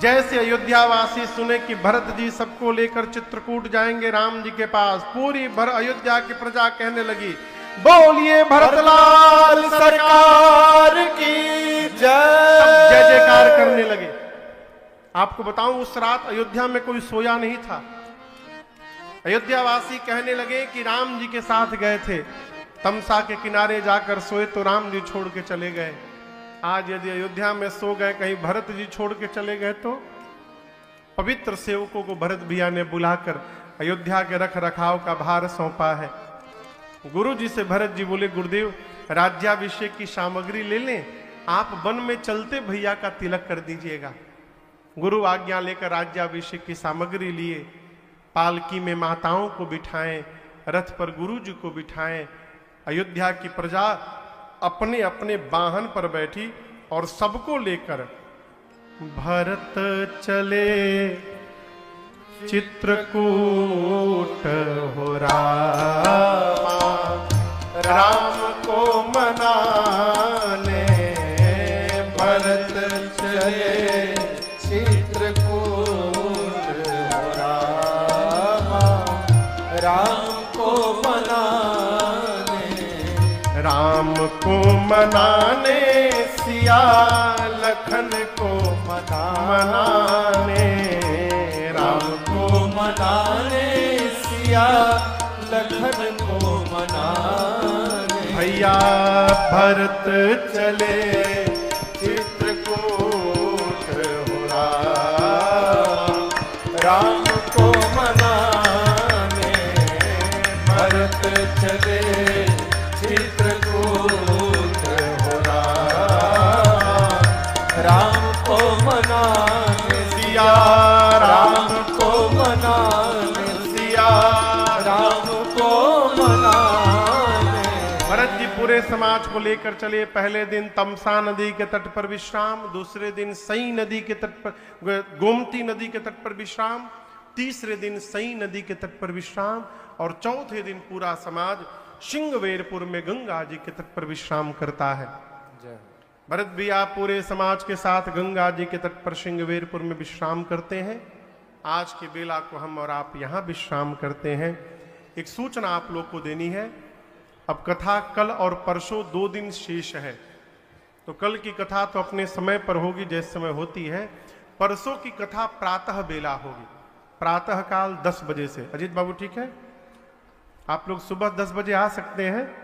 Speaker 1: जैसे अयोध्यावासी सुने कि भरत जी सबको लेकर चित्रकूट जाएंगे राम जी के पास, पूरी अयोध्या की प्रजा कहने लगी, बोलिए भरतलाल सरकार की जय। सब जय जयकार करने लगे। आपको बताऊं, उस रात अयोध्या में कोई सोया नहीं था। अयोध्यावासी कहने लगे कि राम जी के साथ गए थे, तमसा के किनारे जाकर सोए तो राम जी छोड़ के चले गए। आज यदि अयोध्या में सो गए, कहीं भरत जी छोड़ के चले गए तो? पवित्र सेवकों को भरत भैया ने बुलाकर अयोध्या के रख रखाव का भार सौंपा है। गुरु जी से भरत जी बोले, गुरुदेव राज्याभिषेक की सामग्री ले लें, आप वन में चलते भैया का तिलक कर दीजिएगा। गुरु आज्ञा लेकर राज्याभिषेक की सामग्री लिए, पालकी में माताओं को बिठाएं, रथ पर गुरु जी को बिठाएं। अयोध्या की प्रजा अपने अपने वाहन पर बैठी और सबको लेकर भरत चले चित्रकूट हो रामा, राम को मनाने भरत चले चित्रकूट हो रामा,
Speaker 2: राम को मनाने,
Speaker 1: राम को मनाने सिया लखन को मनाने, राम
Speaker 2: को मनाने सिया लखन को मनाने,
Speaker 1: भैया भरत चले चित्रकूट हो
Speaker 2: राम को मनाने,
Speaker 1: भरत चले चित्रकूट हो
Speaker 2: राम को मनाने,
Speaker 1: सिया राम
Speaker 2: को मनाने,
Speaker 1: सिया
Speaker 2: राम को मनाने।
Speaker 1: भरत जी पूरे समाज को लेकर चले। पहले दिन तमसा नदी के तट पर विश्राम, दूसरे दिन सई नदी के तट पर, गोमती नदी के तट पर विश्राम, तीसरे दिन सई नदी के तट पर विश्राम, और चौथे दिन पूरा समाज सिंहवेरपुर में गंगा जी के तट पर विश्राम करता है। भरत भी आप पूरे समाज के साथ गंगा जी के तट पर सिंहवेरपुर में विश्राम करते हैं। आज के बेला को हम और आप यहाँ विश्राम करते हैं। एक सूचना आप लोग को देनी है। अब कथा कल और परसों 2 दिन शेष है, तो कल की कथा तो अपने समय पर होगी जैसे समय होती है। परसों की कथा प्रातः बेला होगी, प्रातः काल 10 बजे से। अजीत बाबू ठीक है? आप लोग सुबह 10 बजे आ सकते हैं।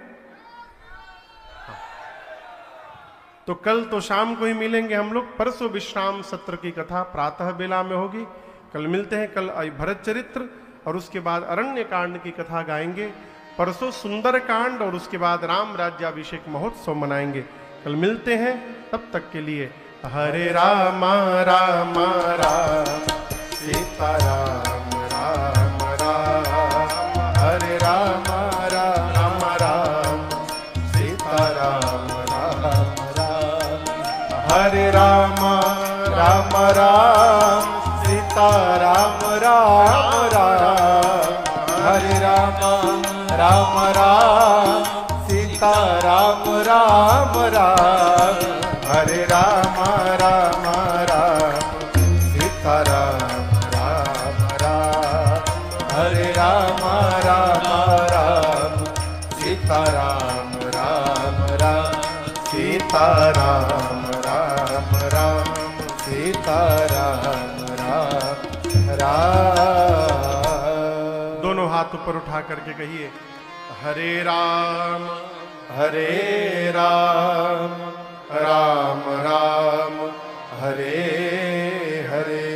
Speaker 1: तो कल तो शाम को ही मिलेंगे हम लोग। परसों विश्राम सत्र की कथा प्रातः बेला में होगी। कल मिलते हैं। कल भरत चरित्र और उसके बाद अरण्य कांड की कथा गाएंगे। परसों सुंदर कांड और उसके बाद राम राज्याभिषेक महोत्सव मनाएंगे। कल मिलते हैं, तब तक के लिए हरे राम राम राम सीता राम राम राम, हरे राम राम
Speaker 3: राम सीता राम राम राम हरे राम राम राम सीता राम राम राम हरे राम राम राम सीता राम राम राम हरे राम राम राम सीता राम राम राम सीता राम राम राम सीता राम राम राम।
Speaker 1: दोनों हाथ ऊपर उठा करके कहिए, हरे राम राम राम हरे हरे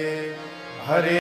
Speaker 1: हरे